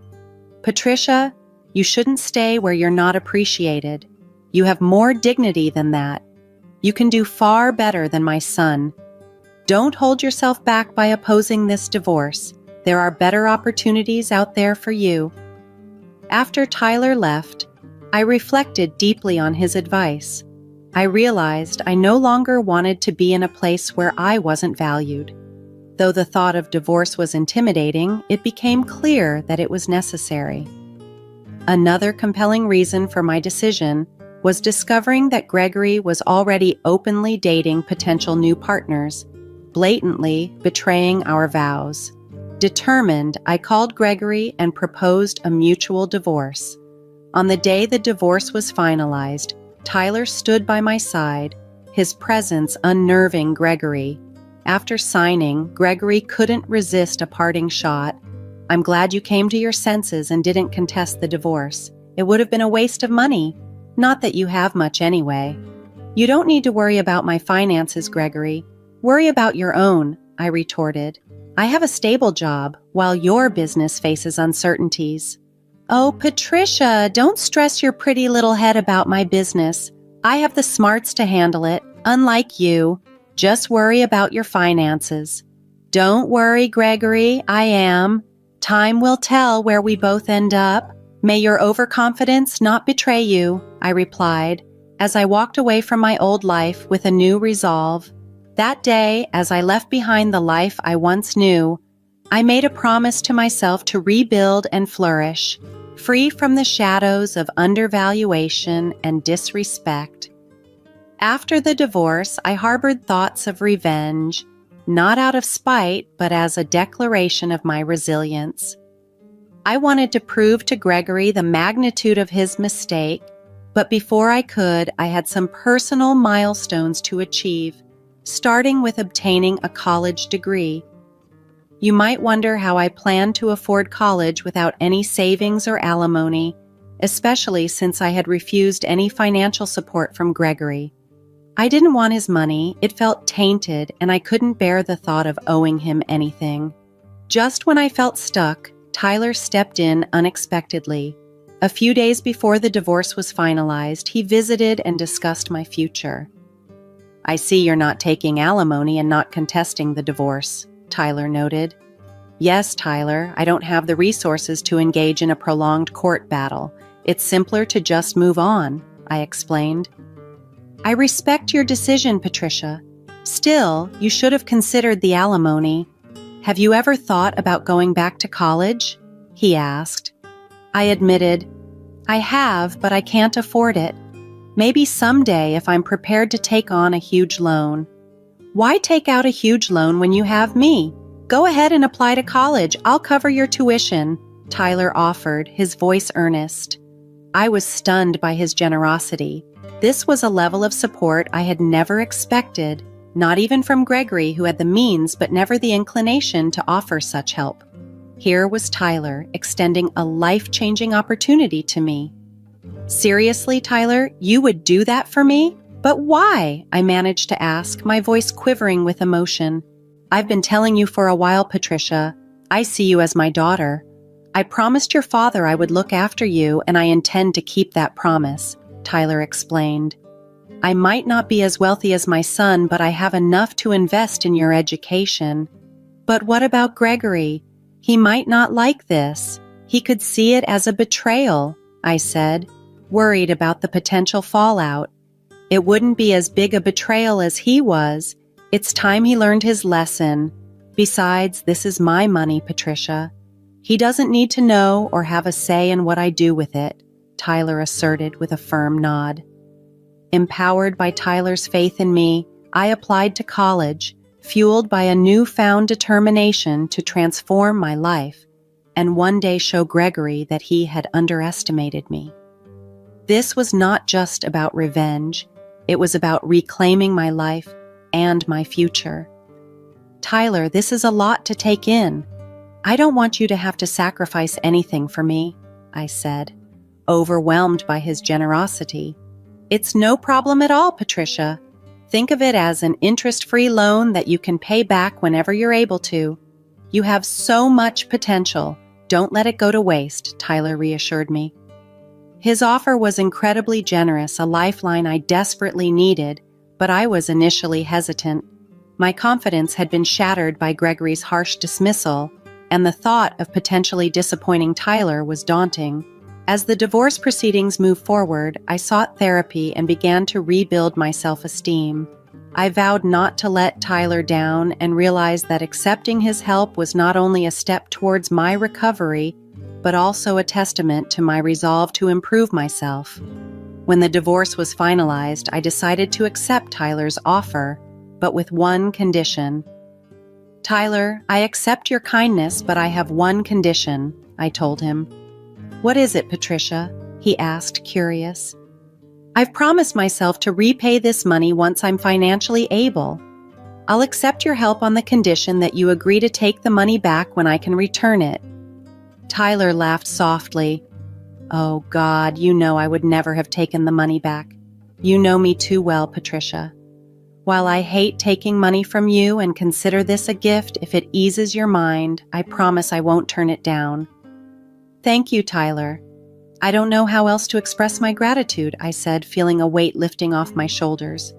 B: Patricia, you shouldn't stay where you're not appreciated. You have more dignity than that. You can do far better than my son. Don't hold yourself back by opposing this divorce. There are better opportunities out there for you. After Tyler left, I reflected deeply on his advice. I realized I no longer wanted to be in a place where I wasn't valued. Though the thought of divorce was intimidating, it became clear that it was necessary. Another compelling reason for my decision was discovering that Gregory was already openly dating potential new partners, blatantly betraying our vows. Determined, I called Gregory and proposed a mutual divorce. On the day the divorce was finalized, Tyler stood by my side, his presence unnerving Gregory. After signing, Gregory couldn't resist a parting shot. I'm glad you came to your senses and didn't contest the divorce. It would have been a waste of money. Not that you have much anyway. You don't need to worry about my finances, Gregory. Worry about your own, I retorted. I have a stable job, while your business faces uncertainties. Oh, Patricia, don't stress your pretty little head about my business. I have the smarts to handle it, unlike you. Just worry about your finances. Don't worry, Gregory, I am. Time will tell where we both end up.
C: May your overconfidence not betray you, I replied, as I walked away from my old life with a new resolve. That day, as I left behind the life I once knew, I made a promise to myself to rebuild and flourish, free from the shadows of undervaluation and disrespect. After the divorce, I harbored thoughts of revenge, not out of spite, but as a declaration of my resilience. I wanted to prove to Gregory the magnitude of his mistake, but before I could, I had some personal milestones to achieve, starting with obtaining a college degree. You might wonder how I planned to afford college without any savings or alimony, especially since I had refused any financial support from Gregory. I didn't want his money, it felt tainted, and I couldn't bear the thought of owing him anything. Just when I felt stuck, Tyler stepped in unexpectedly. A few days before the divorce was finalized, he visited and discussed my future. I see you're not taking alimony and not contesting the divorce, Tyler noted. Yes, Tyler, I don't have the resources to engage in a prolonged court battle. It's simpler to just move on, I explained. I respect your decision, Patricia. Still, you should have considered the alimony. Have you ever thought about going back to college? He asked. I admitted, I have, but I can't afford it. Maybe someday if I'm prepared to take on a huge loan. Why take out a huge loan when you have me? Go ahead and apply to college. I'll cover your tuition, Tyler offered, his voice earnest. I was stunned by his generosity. This was a level of support I had never expected, not even from Gregory, who had the means but never the inclination to offer such help. Here was Tyler extending a life-changing opportunity to me. Seriously, Tyler, you would do that for me? But why? I managed to ask, my voice quivering with emotion. I've been telling you for a while, Patricia. I see you as my daughter. I promised your father I would look after you, and I intend to keep that promise, Tyler explained. I might not be as wealthy as my son, but I have enough to invest in your education. But what about Gregory? He might not like this. He could see it as a betrayal, I said, worried about the potential fallout. It wouldn't be as big a betrayal as he was. It's time he learned his lesson. Besides, this is my money, Patricia. He doesn't need to know or have a say in what I do with it, Tyler asserted with a firm nod. Empowered by Tyler's faith in me, I applied to college, fueled by a newfound determination to transform my life and one day show Gregory that he had underestimated me. This was not just about revenge. It was about reclaiming my life and my future. Tyler, this is a lot to take in. I don't want you to have to sacrifice anything for me, I said, overwhelmed by his generosity. It's no problem at all, Patricia. Think of it as an interest-free loan that you can pay back whenever you're able to. You have so much potential. Don't let it go to waste, Tyler reassured me. His offer was incredibly generous, a lifeline I desperately needed, but I was initially hesitant. My confidence had been shattered by Gregory's harsh dismissal, and the thought of potentially disappointing Tyler was daunting. As the divorce proceedings moved forward, I sought therapy and began to rebuild my self-esteem. I vowed not to let Tyler down and realized that accepting his help was not only a step towards my recovery, but also a testament to my resolve to improve myself. When the divorce was finalized, I decided to accept Tyler's offer, but with one condition. Tyler, I accept your kindness, but I have one condition, I told him. What is it, Patricia? He asked, curious. I've promised myself to repay this money once I'm financially able. I'll accept your help on the condition that you agree to take the money back when I can return it. Tyler laughed softly. Oh, God, you know I would never have taken the money back. You know me too well, Patricia. While I hate taking money from you and consider this a gift if it eases your mind, I promise I won't turn it down. Thank you, Tyler. I don't know how else to express my gratitude, I said, feeling a weight lifting off my shoulders.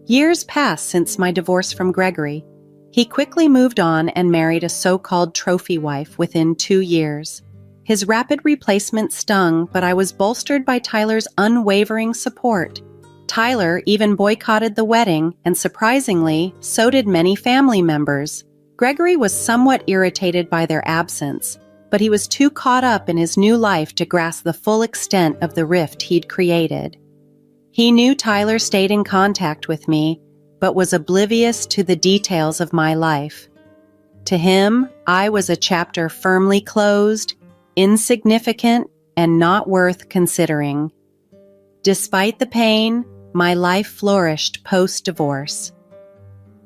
C: Years passed since my divorce from Gregory. He quickly moved on and married a so-called trophy wife within 2 years. His rapid replacement stung, but I was bolstered by Tyler's unwavering support. Tyler even boycotted the wedding, and surprisingly, so did many family members. Gregory was somewhat irritated by their absence, but he was too caught up in his new life to grasp the full extent of the rift he'd created. He knew Tyler stayed in contact with me, but was oblivious to the details of my life. To him, I was a chapter firmly closed, insignificant, and not worth considering. Despite the pain, my life flourished post-divorce.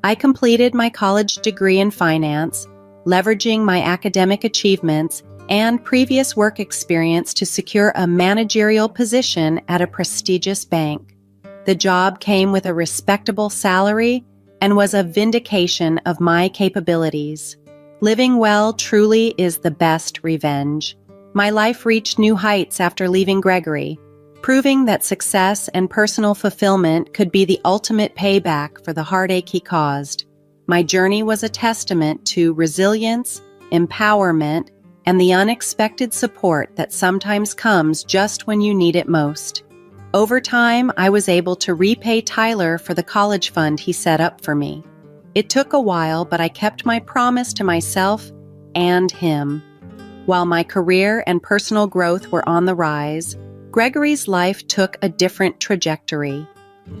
C: I completed my college degree in finance, leveraging my academic achievements and previous work experience to secure a managerial position at a prestigious bank. The job came with a respectable salary and was a vindication of my capabilities. Living well truly is the best revenge. My life reached new heights after leaving Gregory, proving that success and personal fulfillment could be the ultimate payback for the heartache he caused. My journey was a testament to resilience, empowerment, and the unexpected support that sometimes comes just when you need it most. Over time, I was able to repay Tyler for the college fund he set up for me. It took a while, but I kept my promise to myself and him. While my career and personal growth were on the rise, Gregory's life took a different trajectory.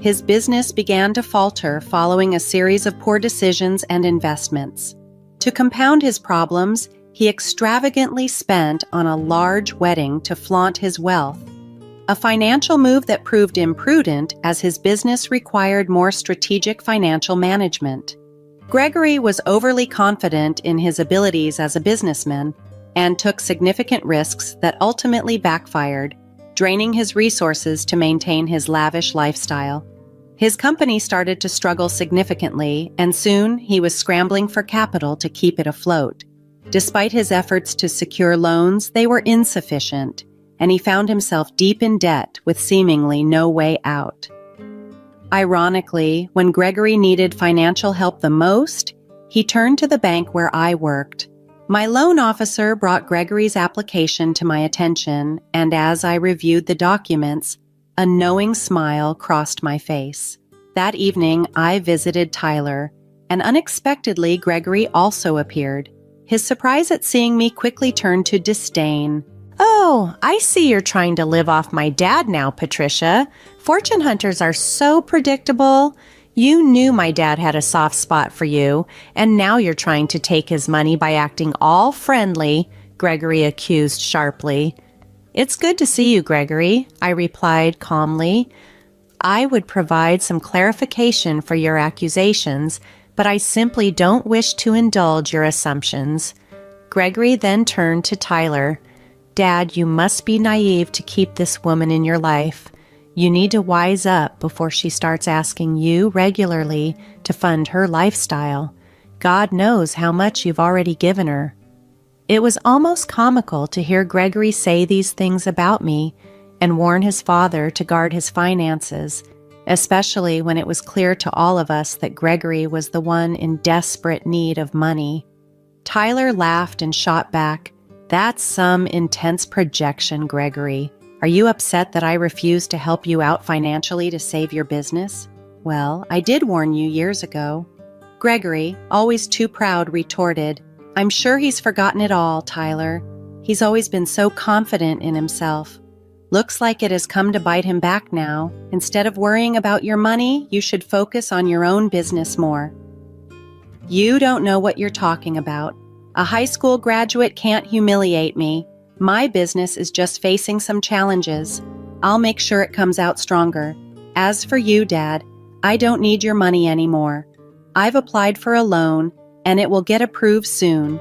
C: His business began to falter following a series of poor decisions and investments. To compound his problems, he extravagantly spent on a large wedding to flaunt his wealth, a financial move that proved imprudent as his business required more strategic financial management. Gregory was overly confident in his abilities as a businessman and took significant risks that ultimately backfired, draining his resources to maintain his lavish lifestyle. His company started to struggle significantly, and soon he was scrambling for capital to keep it afloat. Despite his efforts to secure loans, they were insufficient, and he found himself deep in debt with seemingly no way out. Ironically, when Gregory needed financial help the most, he turned to the bank where I worked. My loan officer brought Gregory's application to my attention, and as I reviewed the documents, a knowing smile crossed my face. That evening, I visited Tyler, and unexpectedly, Gregory also appeared. His surprise at seeing me quickly turned to disdain.
B: "Oh, I see you're trying to live off my dad now, Patricia. Fortune hunters are so predictable. You knew my dad had a soft spot for you, and now you're trying to take his money by acting all friendly," Gregory accused sharply. "It's good to see you, Gregory," I replied calmly. "I would provide some clarification for your accusations, but I simply don't wish to indulge your assumptions." Gregory then turned to Tyler. "Dad, you must be naive to keep this woman in your life. You need to wise up before she starts asking you regularly to fund her lifestyle. God knows how much you've already given her." It was almost comical to hear Gregory say these things about me and warn his father to guard his finances, especially when it was clear to all of us that Gregory was the one in desperate need of money. Tyler laughed and shot back, "That's some intense projection, Gregory. Are you upset that I refused to help you out financially to save your business? Well, I did warn you years ago." Gregory, always too proud, retorted, "I'm sure he's forgotten it all, Tyler. He's always been so confident in himself. Looks like it has come to bite him back now. Instead of worrying about your money, you should focus on your own business more." "You don't know what you're talking about. A high school graduate can't humiliate me. My business is just facing some challenges. I'll make sure it comes out stronger. As for you, Dad, I don't need your money anymore. I've applied for a loan, and it will get approved soon."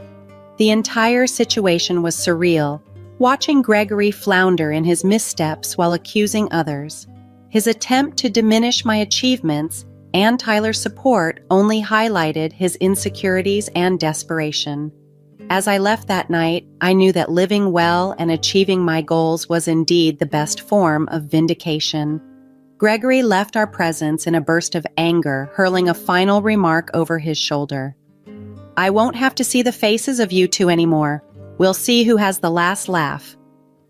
B: The entire situation was surreal, watching Gregory flounder in his missteps while accusing others. His attempt to diminish my achievements and Tyler's support only highlighted his insecurities and desperation. As I left that night, I knew that living well and achieving my goals was indeed the best form of vindication. Gregory left our presence in a burst of anger, hurling a final remark over his shoulder. "I won't have to see the faces of you two anymore.
C: We'll see who has the last laugh."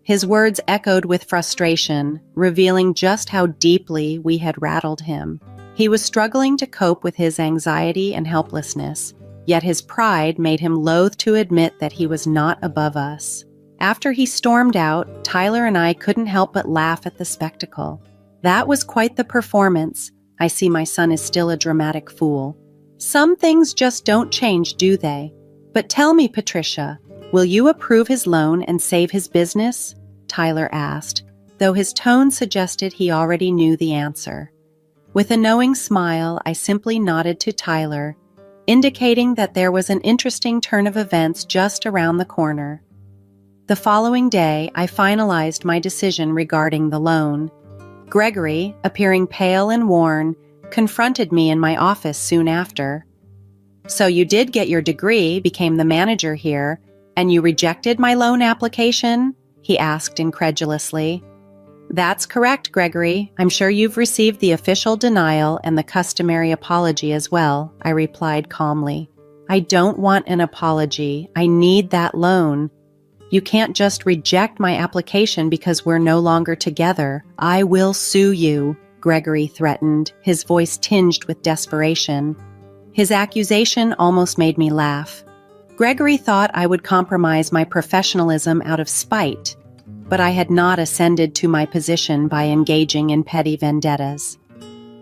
C: His words echoed with frustration, revealing just how deeply we had rattled him. He was struggling to cope with his anxiety and helplessness, yet his pride made him loath to admit that he was not above us. After he stormed out, Tyler and I couldn't help but laugh at the spectacle. That was quite the performance. I see my son is still a dramatic fool. Some things just don't change, do they? But tell me, Patricia, will you approve his loan and save his business? Tyler asked, though his tone suggested he already knew the answer. With a knowing smile, I simply nodded to Tyler, indicating that there was an interesting turn of events just around the corner. The following day, I finalized my decision regarding the loan. Gregory, appearing pale and worn, confronted me in my office soon after. "So you did get your degree, became the manager here, and you rejected my loan application?" he asked incredulously. "That's correct, Gregory. I'm sure you've received the official denial and the customary apology as well," I replied calmly. "I don't want an apology. I need that loan. You can't just reject my application because we're no longer together. I will sue you," Gregory threatened, his voice tinged with desperation. His accusation almost made me laugh. Gregory thought I would compromise my professionalism out of spite, but I had not ascended to my position by engaging in petty vendettas.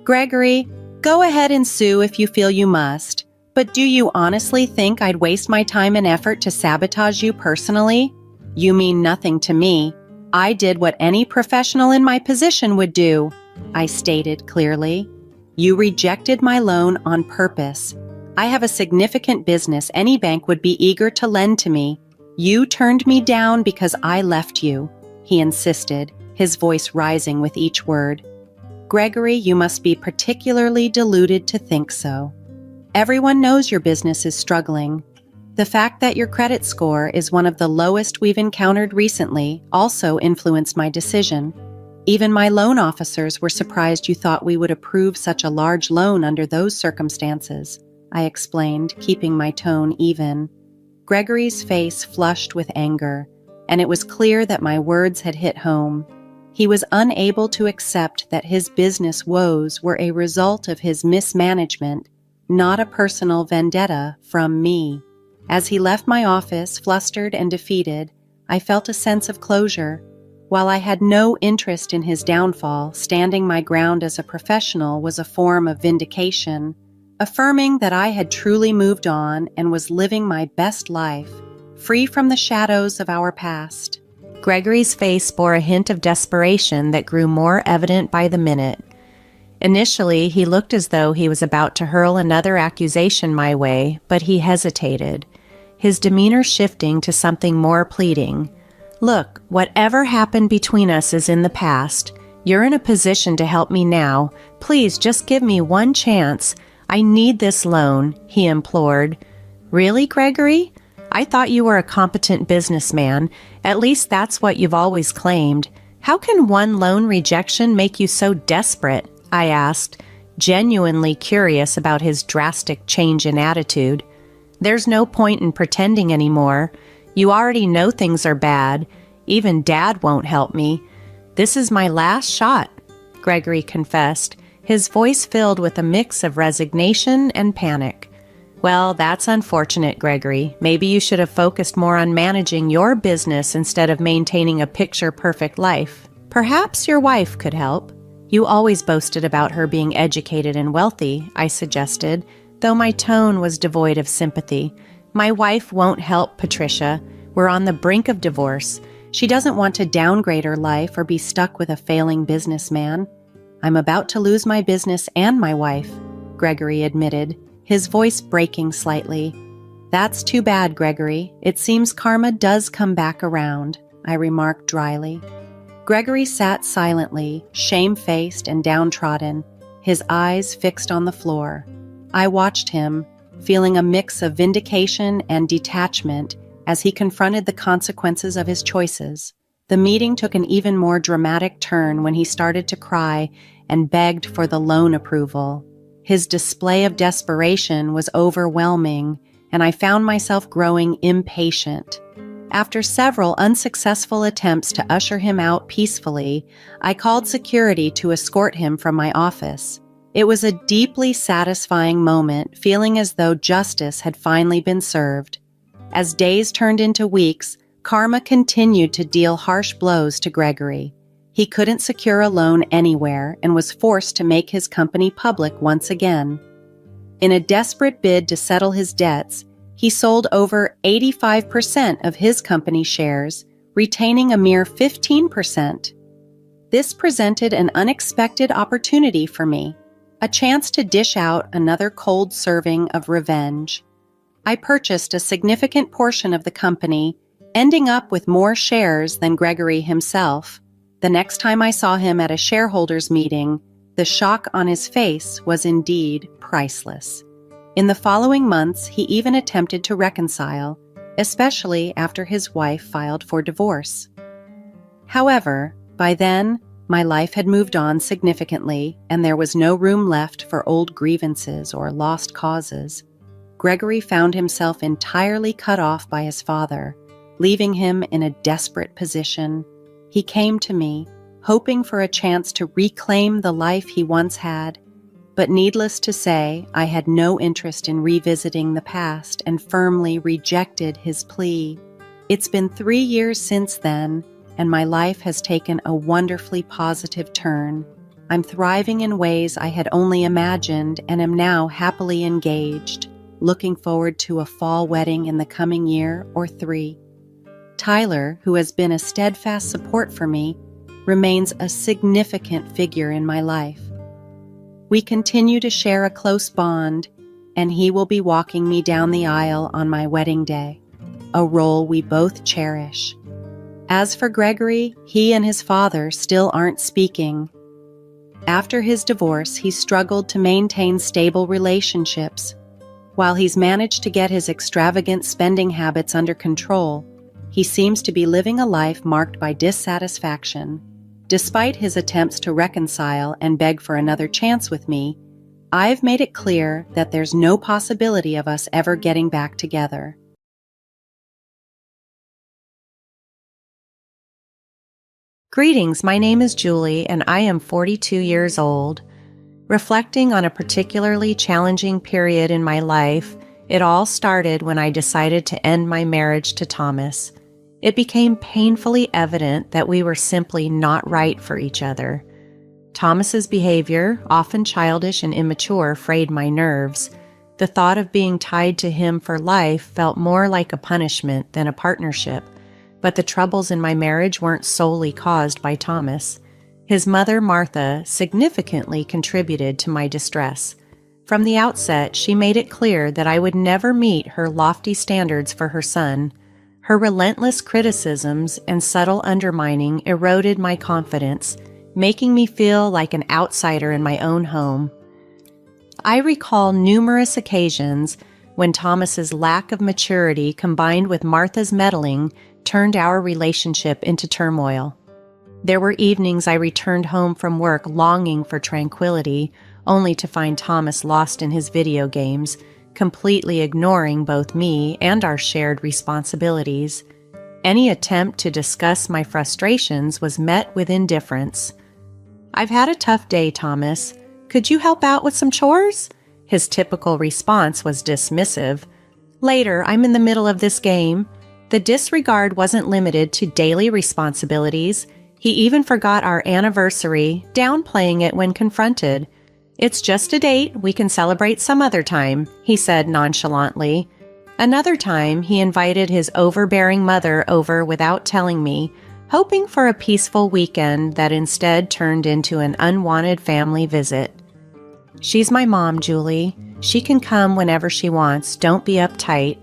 C: "Gregory, go ahead and sue if you feel you must, but do you honestly think I'd waste my time and effort to sabotage you personally? You mean nothing to me. I did what any professional in my position would do," I stated clearly. "You rejected my loan on purpose. I have a significant business any bank would be eager to lend to me. You turned me down because I left you," he insisted, his voice rising with each word. "Gregory, you must be particularly deluded to think so. Everyone knows your business is struggling. The fact that your credit score is one of the lowest we've encountered recently also influenced my decision. Even my loan officers were surprised you thought we would approve such a large loan under those circumstances," I explained, keeping my tone even. Gregory's face flushed with anger, and it was clear that my words had hit home. He was unable to accept that his business woes were a result of his mismanagement, not a personal vendetta from me. As he left my office, flustered and defeated, I felt a sense of closure. While I had no interest in his downfall, standing my ground as a professional was a form of vindication, affirming that I had truly moved on and was living my best life, free from the shadows of our past.
B: Gregory's face bore a hint of desperation that grew more evident by the minute. Initially, he looked as though he was about to hurl another accusation my way, but he hesitated, his demeanor shifting to something more pleading. "Look, whatever happened between us is in the past. You're in a position to help me now. Please just give me one chance. I need this loan," he implored. "Really, Gregory? I thought you were a competent businessman. At least that's what you've always claimed. How can one loan rejection make you so desperate?" I asked, genuinely curious about his drastic change in attitude. "There's no point in pretending anymore. You already know things are bad. Even Dad won't help me. This is my last shot," Gregory confessed, his voice filled with a mix of resignation and panic. "Well, that's unfortunate, Gregory. Maybe you should have focused more on managing your business instead of maintaining a picture-perfect life. Perhaps your wife could help. You always boasted about her being educated and wealthy," I suggested, though my tone was devoid of sympathy. "My wife won't help, Patricia. We're on the brink of divorce. She doesn't want to downgrade her life or be stuck with a failing businessman." "I'm about to lose my business and my wife," Gregory admitted, his voice breaking slightly. "That's too bad, Gregory. It seems karma does come back around," I remarked dryly. Gregory sat silently, shame-faced and downtrodden, his eyes fixed on the floor. I watched him, feeling a mix of vindication and detachment as he confronted the consequences of his choices. The meeting took an even more dramatic turn when he started to cry and begged for the loan approval. His display of desperation was overwhelming, and I found myself growing impatient.
C: After several unsuccessful attempts to usher him out peacefully, I called security to escort him from my office. It was a deeply satisfying moment, feeling as though justice had finally been served. As days turned into weeks, karma continued to deal harsh blows to Gregory. He couldn't secure a loan anywhere and was forced to make his company public once again. In a desperate bid to settle his debts, he sold over 85% of his company shares, retaining a mere 15%. This presented an unexpected opportunity for me, a chance to dish out another cold serving of revenge. I purchased a significant portion of the company, ending up with more shares than Gregory himself. The next time I saw him at a shareholders' meeting, the shock on his face was indeed priceless. In the following months, he even attempted to reconcile, especially after his wife filed for divorce. However, by then, my life had moved on significantly, and there was no room left for old grievances or lost causes. Gregory found himself entirely cut off by his father, leaving him in a desperate position. He came to me, hoping for a chance to reclaim the life he once had, but needless to say, I had no interest in revisiting the past and firmly rejected his plea. It's been 3 years since then, and my life has taken a wonderfully positive turn. I'm thriving in ways I had only imagined and am now happily engaged, looking forward to a fall wedding in the coming year or 3. Tyler, who has been a steadfast support for me, remains a significant figure in my life. We continue to share a close bond, and he will be walking me down the aisle on my wedding day, a role we both cherish. As for Gregory, he and his father still aren't speaking. After his divorce, he struggled to maintain stable relationships. While he's managed to get his extravagant spending habits under control, he seems to be living a life marked by dissatisfaction. Despite his attempts to reconcile and beg for another chance with me, I've made it clear that there's no possibility of us ever getting back together.
B: Greetings, my name is Julie and I am 42 years old. Reflecting on a particularly challenging period in my life, it all started when I decided to end my marriage to Thomas. It became painfully evident that we were simply not right for each other. Thomas's behavior, often childish and immature, frayed my nerves. The thought of being tied to him for life felt more like a punishment than a partnership. But the troubles in my marriage weren't solely caused by Thomas. His mother, Martha, significantly contributed to my distress. From the outset, she made it clear that I would never meet her lofty standards for her son. Her relentless criticisms and subtle undermining eroded my confidence, making me feel like an outsider in my own home. I recall numerous occasions when Thomas's lack of maturity combined with Martha's meddling turned our relationship into turmoil. There were evenings I returned home from work longing for tranquility, only to find Thomas lost in his video games, completely ignoring both me and our shared responsibilities. Any attempt to discuss my frustrations was met with indifference. "I've had a tough day, Thomas. Could you help out with some chores?" His typical response was dismissive. "Later, I'm in the middle of this game." The disregard wasn't limited to daily responsibilities. He even forgot our anniversary, downplaying it when confronted. "It's just a date, we can celebrate some other time," he said nonchalantly. Another time, he invited his overbearing mother over without telling me, hoping for a peaceful weekend that instead turned into an unwanted family visit. "She's my mom, Julie. She can come whenever she wants, don't be uptight."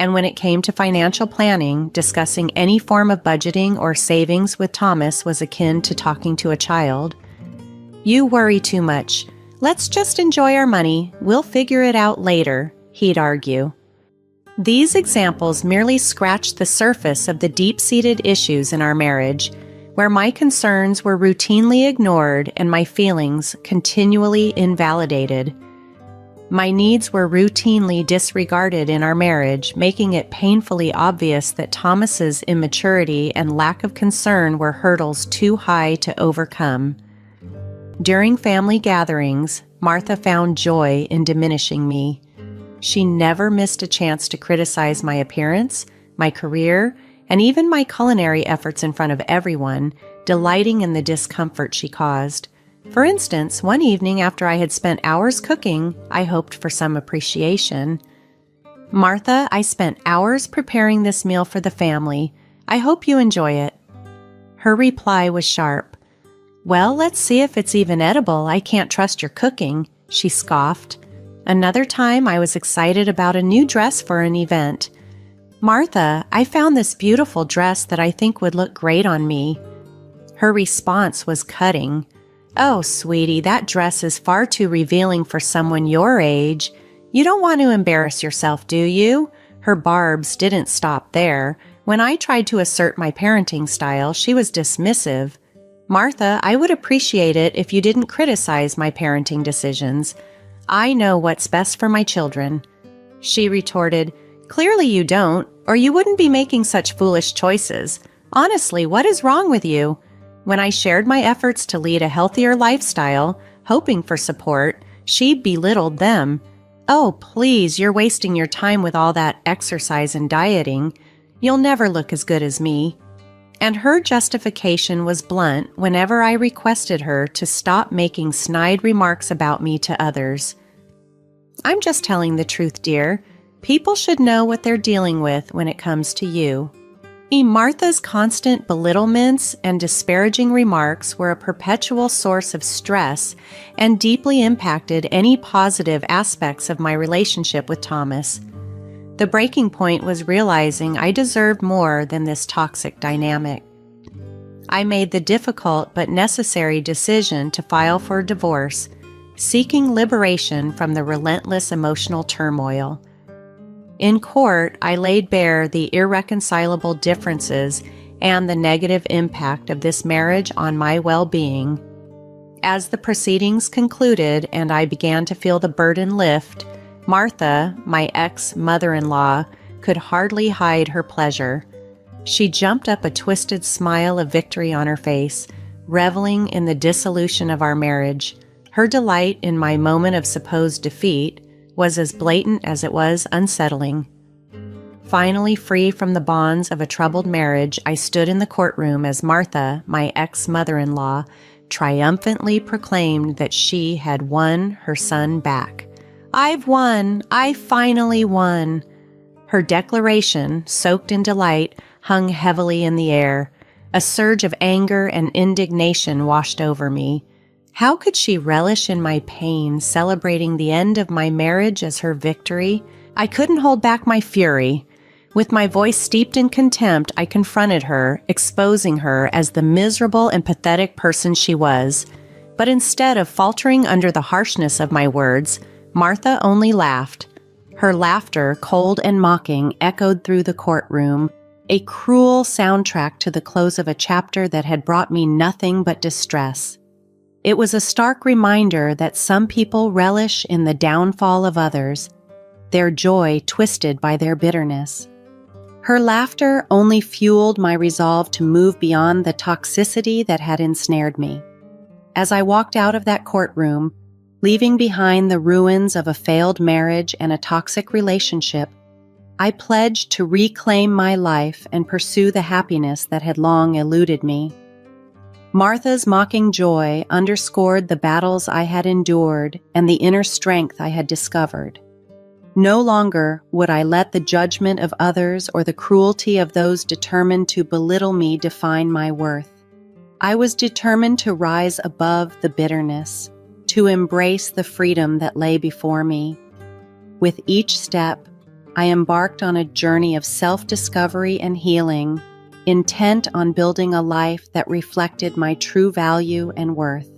B: And when it came to financial planning, discussing any form of budgeting or savings with Thomas was akin to talking to a child. "You worry too much. Let's just enjoy our money. We'll figure it out later," he'd argue. These examples merely scratched the surface of the deep-seated issues in our marriage, where my concerns were routinely ignored and my feelings continually invalidated.
C: My needs were routinely disregarded in our marriage, making it painfully obvious that Thomas's immaturity and lack of concern were hurdles too high to overcome. During family gatherings, Martha found joy in diminishing me. She never missed a chance to criticize my appearance, my career, and even my culinary efforts in front of everyone, delighting in the discomfort she caused. For instance, one evening after I had spent hours cooking, I hoped for some appreciation. "Martha, I spent hours preparing this meal for the family. I hope you enjoy it." Her reply was sharp. "Well, let's see if it's even edible. I can't trust your cooking," she scoffed. Another time, I was excited about a new dress for an event. "Martha, I found this beautiful dress that I think would look great on me." Her response was cutting. "Oh, sweetie, that dress is far too revealing for someone your age. You don't want to embarrass yourself, do you?" Her barbs didn't stop there. When I tried to assert my parenting style, she was dismissive. "Martha, I would appreciate it if you didn't criticize my parenting decisions. I know what's best for my children." She retorted, "Clearly you don't, or you wouldn't be making such foolish choices. Honestly, what is wrong with you?" When I shared my efforts to lead a healthier lifestyle, hoping for support, she belittled them. "Oh, please, you're wasting your time with all that exercise and dieting. You'll never look as good as me." And her justification was blunt whenever I requested her to stop making snide remarks about me to others. "I'm just telling the truth, dear. People should know what they're dealing with when it comes to you." Martha's constant belittlements and disparaging remarks were a perpetual source of stress and deeply impacted any positive aspects of my relationship with Thomas. The breaking point was realizing I deserved more than this toxic dynamic. I made the difficult but necessary decision to file for divorce, seeking liberation from the relentless emotional turmoil. In court, I laid bare the irreconcilable differences and the negative impact of this marriage on my well-being. As the proceedings concluded and I began to feel the burden lift, Martha, my ex-mother-in-law, could hardly hide her pleasure. She jumped up, a twisted smile of victory on her face, reveling in the dissolution of our marriage. Her delight in my moment of supposed defeat was as blatant as it was unsettling. Finally free from the bonds of a troubled marriage, I stood in the courtroom as Martha, my ex-mother-in-law, triumphantly proclaimed that she had won her son back. "I've won! I finally won!" Her declaration, soaked in delight, hung heavily in the air. A surge of anger and indignation washed over me. How could she relish in my pain, celebrating the end of my marriage as her victory? I couldn't hold back my fury. With my voice steeped in contempt, I confronted her, exposing her as the miserable and pathetic person she was. But instead of faltering under the harshness of my words, Martha only laughed. Her laughter, cold and mocking, echoed through the courtroom, a cruel soundtrack to the close of a chapter that had brought me nothing but distress. It was a stark reminder that some people relish in the downfall of others, their joy twisted by their bitterness. Her laughter only fueled my resolve to move beyond the toxicity that had ensnared me. As I walked out of that courtroom, leaving behind the ruins of a failed marriage and a toxic relationship, I pledged to reclaim my life and pursue the happiness that had long eluded me. Martha's mocking joy underscored the battles I had endured and the inner strength I had discovered. No longer would I let the judgment of others or the cruelty of those determined to belittle me define my worth. I was determined to rise above the bitterness, to embrace the freedom that lay before me. With each step, I embarked on a journey of self-discovery and healing, intent on building a life that reflected my true value and worth.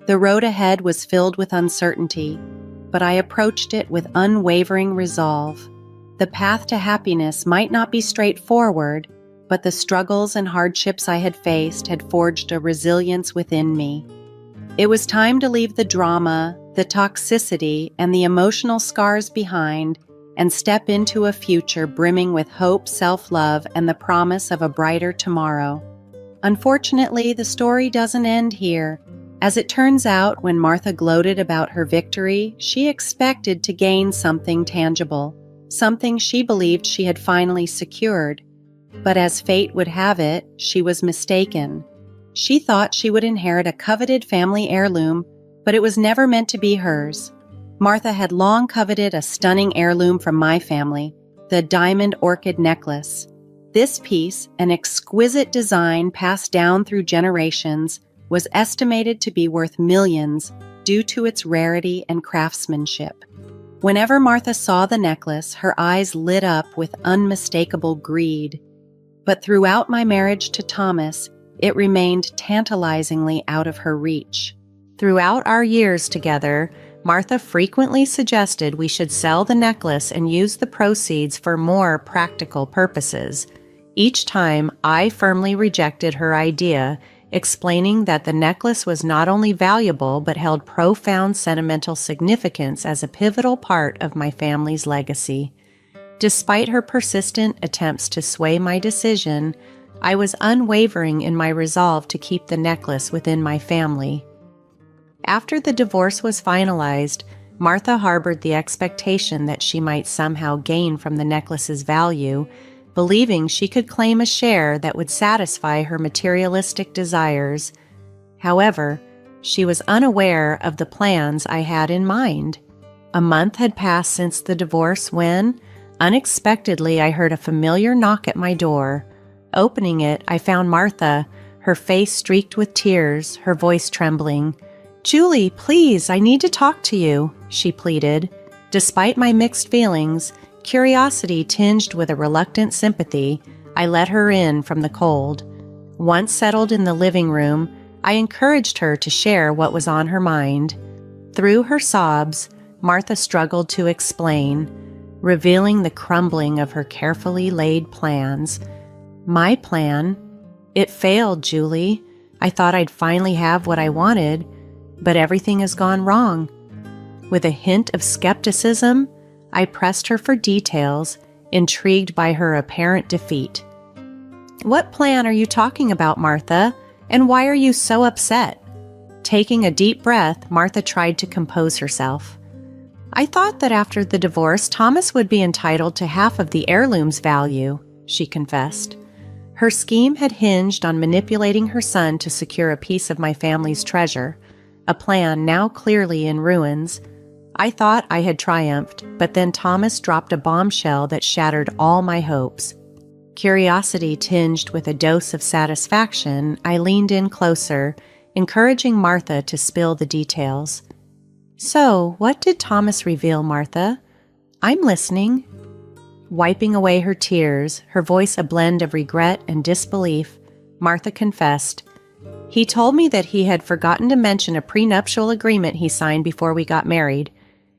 C: The road ahead was filled with uncertainty, but I approached it with unwavering resolve. The path to happiness might not be straightforward, but the struggles and hardships I had faced had forged a resilience within me. It was time to leave the drama
B: the toxicity and the emotional scars behind, and step into a future brimming with hope, self-love, and the promise of a brighter tomorrow. Unfortunately, the story doesn't end here. As it turns out, when Martha gloated about her victory, she expected to gain something tangible, something she believed she had finally secured. But as fate would have it, she was mistaken. She thought she would inherit a coveted family heirloom, but it was never meant to be hers. Martha had long coveted a stunning heirloom from my family, the diamond orchid necklace. This piece, an exquisite design passed down through generations, was estimated to be worth millions due to its rarity and craftsmanship. Whenever Martha saw the necklace, her eyes lit up with unmistakable greed. But throughout my marriage to Thomas, it remained tantalizingly out of her reach.
C: Throughout our years together, Martha frequently suggested we should sell the necklace and use the proceeds for more practical purposes. Each time, I firmly rejected her idea, explaining that the necklace was not only valuable but held profound sentimental significance as a pivotal part of my family's legacy. Despite her persistent attempts to sway my decision, I was unwavering in my resolve to keep the necklace within my family. After the divorce was finalized, Martha harbored the expectation that she might somehow gain from the necklace's value, believing she could claim a share that would satisfy her materialistic desires. However, she was unaware of the plans I had in mind. A month had passed since the divorce when, unexpectedly, I heard a familiar knock at my door. Opening it, I found Martha, her face streaked with tears, her voice trembling. "Julie, please, I need to talk to you," she pleaded. Despite my mixed feelings, curiosity tinged with a reluctant sympathy, I let her in from the cold. Once settled in the living room, I encouraged her to share what was on her mind. Through her sobs, Martha struggled to explain, revealing the crumbling of her carefully laid plans. "My plan? It failed, Julie. I thought I'd finally have what I wanted, but everything has gone wrong." With a hint of skepticism, I pressed her for details, intrigued by her apparent defeat. "What plan are you talking about, Martha? And why are you so upset?" Taking a deep breath, Martha tried to compose herself. "I thought that after the divorce, Thomas would be entitled to half of the heirloom's value," she confessed. Her scheme had hinged on manipulating her son to secure a piece of my family's treasure, a plan now clearly in ruins. I thought I had triumphed, but then Thomas dropped a bombshell that shattered all my hopes. Curiosity tinged with a dose of satisfaction, I leaned in closer, encouraging Martha to spill the details. "So, what did Thomas reveal, Martha? I'm listening." Wiping away her tears, her voice a blend of regret and disbelief, Martha confessed, "He told me that he had forgotten to mention a prenuptial agreement he signed before we got married.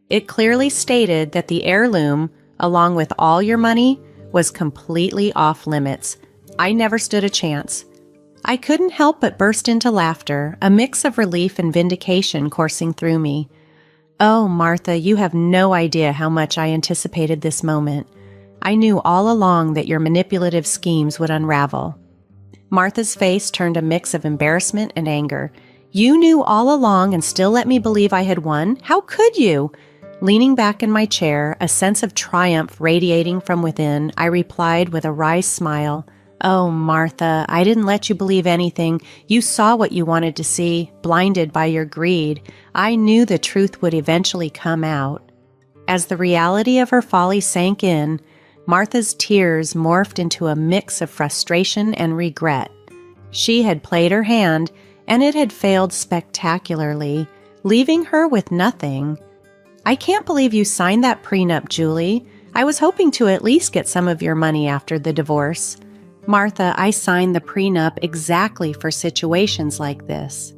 C: It clearly stated that the heirloom, along with all your money, was completely off limits. I never stood a chance." I couldn't help but burst into laughter, a mix of relief and vindication coursing through me. "Oh, Martha, you have no idea how much I anticipated this moment. I knew all along that your manipulative schemes would unravel." Martha's face turned a mix of embarrassment and anger. "You knew all along and still let me believe I had won? How could you?" Leaning back in my chair, a sense of triumph radiating from within, I replied with a wry smile, "Oh, Martha, I didn't let you believe anything. You saw what you wanted to see, blinded by your greed. I knew the truth would eventually come out." As the reality of her folly sank in, Martha's tears morphed into a mix of frustration and regret. She had played her hand, and it had failed spectacularly, leaving her with nothing. "I can't believe you signed that prenup, Julie. I was hoping to at least get some of your money after the divorce." "Martha, I signed the prenup exactly for situations like this.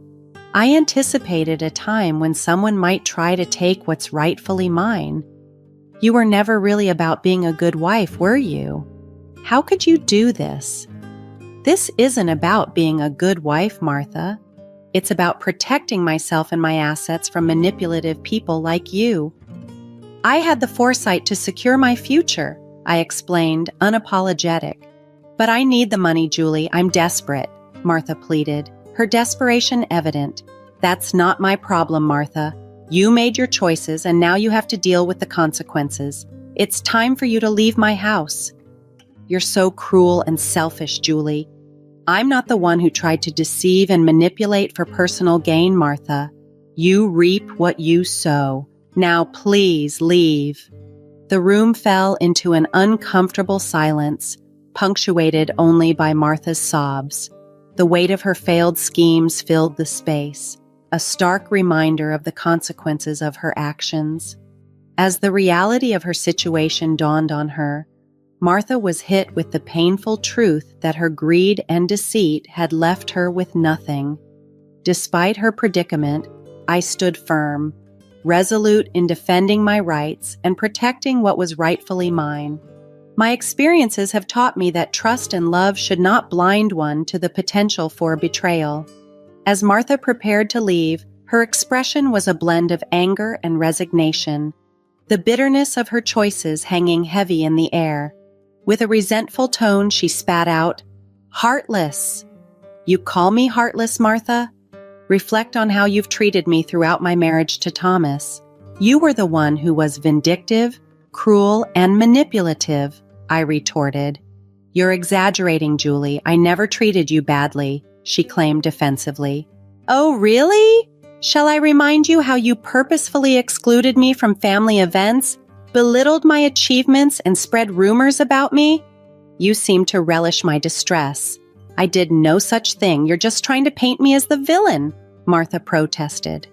C: I anticipated a time when someone might try to take what's rightfully mine. You were never really about being a good wife, were you? How could you do this? This isn't about being a good wife, Martha. It's about protecting myself and my assets from manipulative people like you. I had the foresight to secure my future, I explained, unapologetic. But I need the money, Julie. I'm desperate, Martha pleaded, her desperation evident. That's not my problem, Martha. You made your choices, and now you have to deal with the consequences. It's time for you to leave my house. You're so cruel and selfish, Julie. I'm not the one who tried to deceive and manipulate for personal gain, Martha. You reap what you sow. Now please leave. The room fell into an uncomfortable silence, punctuated only by Martha's sobs. The weight of her failed schemes filled the space, a stark reminder of the consequences of her actions. As the reality of her situation dawned on her, Martha was hit with the painful truth that her greed and deceit had left her with nothing. Despite her predicament, I stood firm, resolute in defending my rights and protecting what was rightfully mine. My experiences have taught me that trust and love should not blind one to the potential for betrayal. As Martha prepared to leave, her expression was a blend of anger and resignation, the bitterness of her choices hanging heavy in the air. With a resentful tone, she spat out, "Heartless! You call me heartless, Martha? Reflect on how you've treated me throughout my marriage to Thomas. You were the one who was vindictive, cruel, and manipulative," I retorted. "You're exaggerating, Julie. I never treated you badly," she claimed defensively. "Oh, really? Shall I remind you how you purposefully excluded me from family events, belittled my achievements, and spread rumors about me? You seem to relish my distress. I did no such thing. You're just trying to paint me as the villain," Martha protested.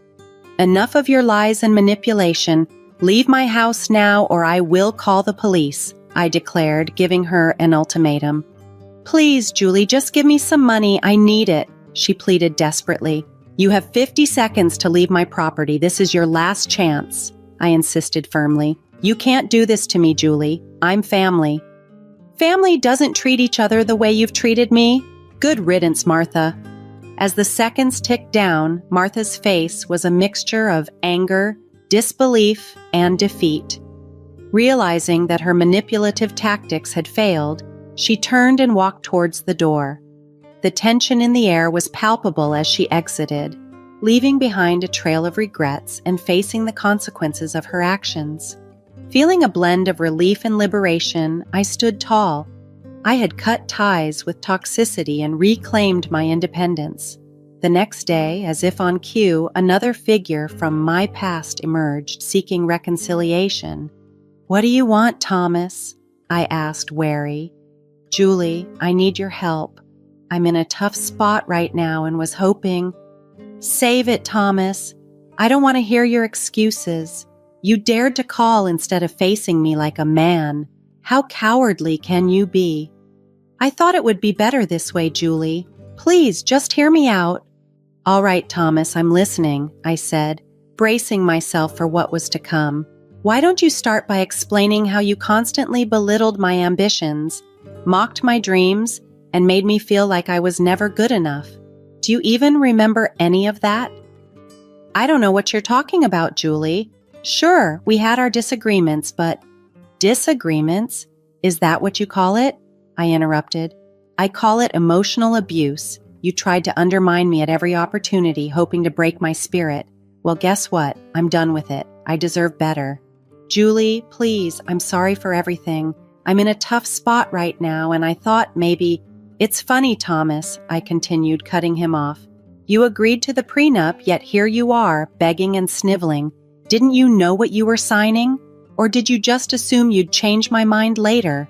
C: "Enough of your lies and manipulation. Leave my house now or I will call the police," I declared, giving her an ultimatum. "Please, Julie, just give me some money. I need it," she pleaded desperately. "You have 50 seconds to leave my property. This is your last chance," I insisted firmly. "You can't do this to me, Julie. I'm family." "Family doesn't treat each other the way you've treated me. Good riddance, Martha." As the seconds ticked down, Martha's face was a mixture of anger, disbelief, and defeat. Realizing that her manipulative tactics had failed, she turned and walked towards the door. The tension in the air was palpable as she exited, leaving behind a trail of regrets and facing the consequences of her actions. Feeling a blend of relief and liberation, I stood tall. I had cut ties with toxicity and reclaimed my independence. The next day, as if on cue, another figure from my past emerged, seeking reconciliation. "What do you want, Thomas?" I asked, wary. "Julie, I need your help. I'm in a tough spot right now and was hoping—" "Save it, Thomas. I don't want to hear your excuses. You dared to call instead of facing me like a man. How cowardly can you be?" "I thought it would be better this way, Julie. Please, just hear me out." "All right, Thomas, I'm listening," I said, bracing myself for what was to come. "Why don't you start by explaining how you constantly belittled my ambitions, mocked my dreams, and made me feel like I was never good enough? Do you even remember any of that?" "I don't know what you're talking about, Julie. Sure, we had our disagreements, but—" "Disagreements? Is that what you call it?" I interrupted. "I call it emotional abuse. You tried to undermine me at every opportunity, hoping to break my spirit. Well, guess what? I'm done with it. I deserve better. Julie, please, I'm sorry for everything. I'm in a tough spot right now, and I thought maybe—" "It's funny, Thomas," I continued, cutting him off. "You agreed to the prenup, yet here you are, begging and sniveling. Didn't you know what you were signing? Or did you just assume you'd change my mind later?"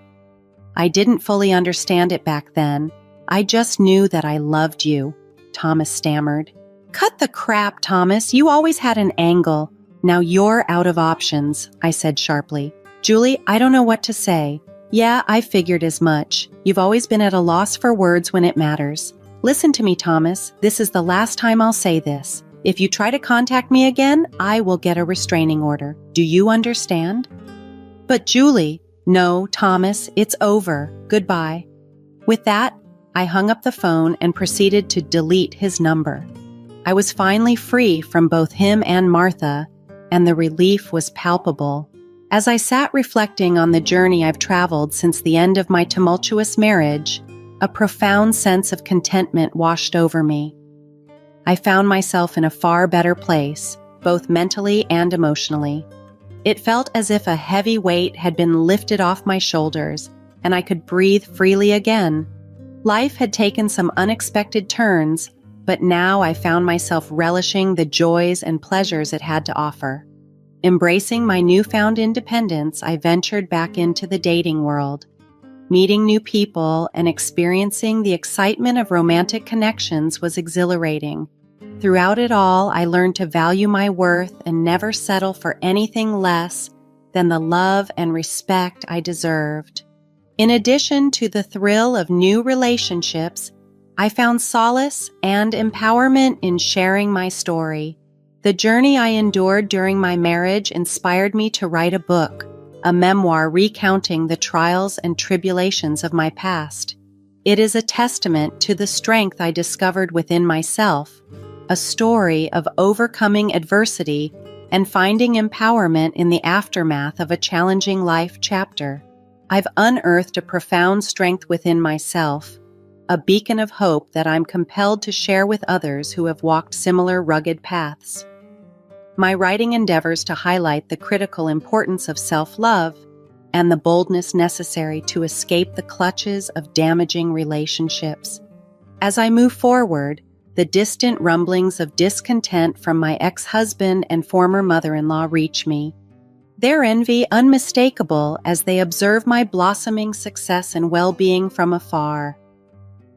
C: "I didn't fully understand it back then. I just knew that I loved you," Thomas stammered. "Cut the crap, Thomas. You always had an angle. Now you're out of options," I said sharply. "Julie, I don't know what to say. Yeah, I figured as much. You've always been at a loss for words when it matters. Listen to me, Thomas. This is the last time I'll say this. If you try to contact me again, I will get a restraining order. Do you understand?" "But Julie—" "No, Thomas, it's over. Goodbye." With that, I hung up the phone and proceeded to delete his number.
B: I was finally free from both him and Martha, and the relief was palpable. As I sat reflecting on the journey I've traveled since the end of my tumultuous marriage, a profound sense of contentment washed over me. I found myself in a far better place, both mentally and emotionally. It felt as if a heavy weight had been lifted off my shoulders, and I could breathe freely again. Life had taken some unexpected turns, but now I found myself relishing the joys and pleasures it had to offer. Embracing my newfound independence, I ventured back into the dating world. Meeting new people and experiencing the excitement of romantic connections was exhilarating. Throughout it all, I learned to value my worth and never settle for anything less than the love and respect I deserved. In addition to the thrill of new relationships, I found solace and empowerment in sharing my story. The journey I endured during my marriage inspired me to write a book, a memoir recounting the trials and tribulations of my past. It is a testament to the strength I discovered within myself, a story of overcoming adversity and finding empowerment in the aftermath of a challenging life chapter. I've unearthed a profound strength within myself, a beacon of hope that I'm compelled to share with others who have walked similar rugged paths. My writing endeavors to highlight the critical importance of self-love and the boldness necessary to escape the clutches of damaging relationships. As I move forward, the distant rumblings of discontent from my ex-husband and former mother-in-law reach me. Their envy unmistakable as they observe my blossoming success and well-being from afar.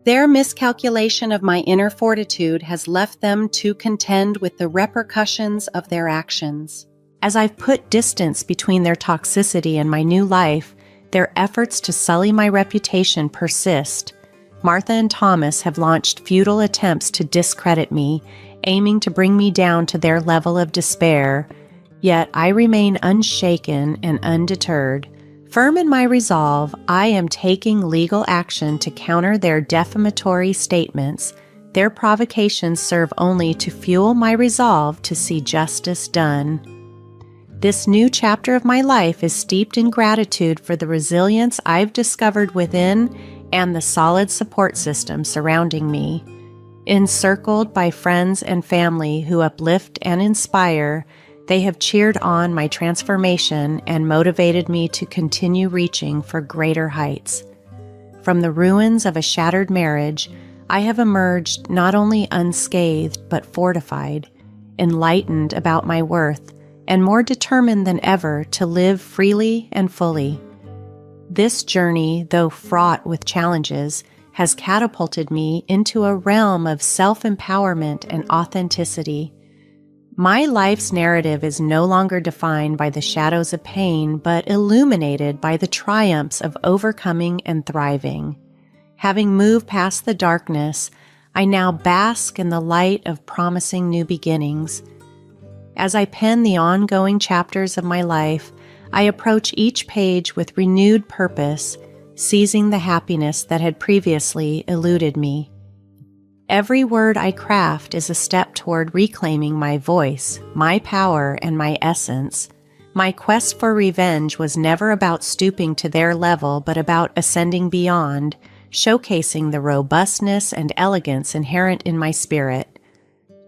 B: Their miscalculation of my inner fortitude has left them to contend with the repercussions of their actions. As I've put distance between their toxicity and my new life, their efforts to sully my reputation persist. Martha and Thomas have launched futile attempts to discredit me, aiming to bring me down to their level of despair. Yet I remain unshaken and undeterred. Firm in my resolve, I am taking legal action to counter their defamatory statements. Their provocations serve only to fuel my resolve to see justice done. This new chapter of my life is steeped in gratitude for the resilience I've discovered within and the solid support system surrounding me. Encircled by friends and family who uplift and inspire, they have cheered on my transformation and motivated me to continue reaching for greater heights. From the ruins of a shattered marriage, I have emerged not only unscathed but fortified, enlightened about my worth, and more determined than ever to live freely and fully. This journey, though fraught with challenges, has catapulted me into a realm of self-empowerment and authenticity. My life's narrative is no longer defined by the shadows of pain, but illuminated by the triumphs of overcoming and thriving. Having moved past the darkness, I now bask in the light of promising new beginnings. As I pen the ongoing chapters of my life, I approach each page with renewed purpose, seizing the happiness that had previously eluded me. Every word I craft is a step toward reclaiming my voice, my power, and my essence. My quest for revenge was never about stooping to their level, but about ascending beyond, showcasing the robustness and elegance inherent in my spirit.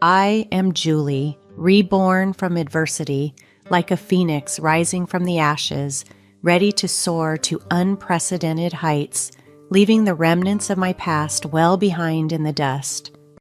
B: I am Julie, reborn from adversity, like a phoenix rising from the ashes, ready to soar to unprecedented heights, leaving the remnants of my past well behind in the dust.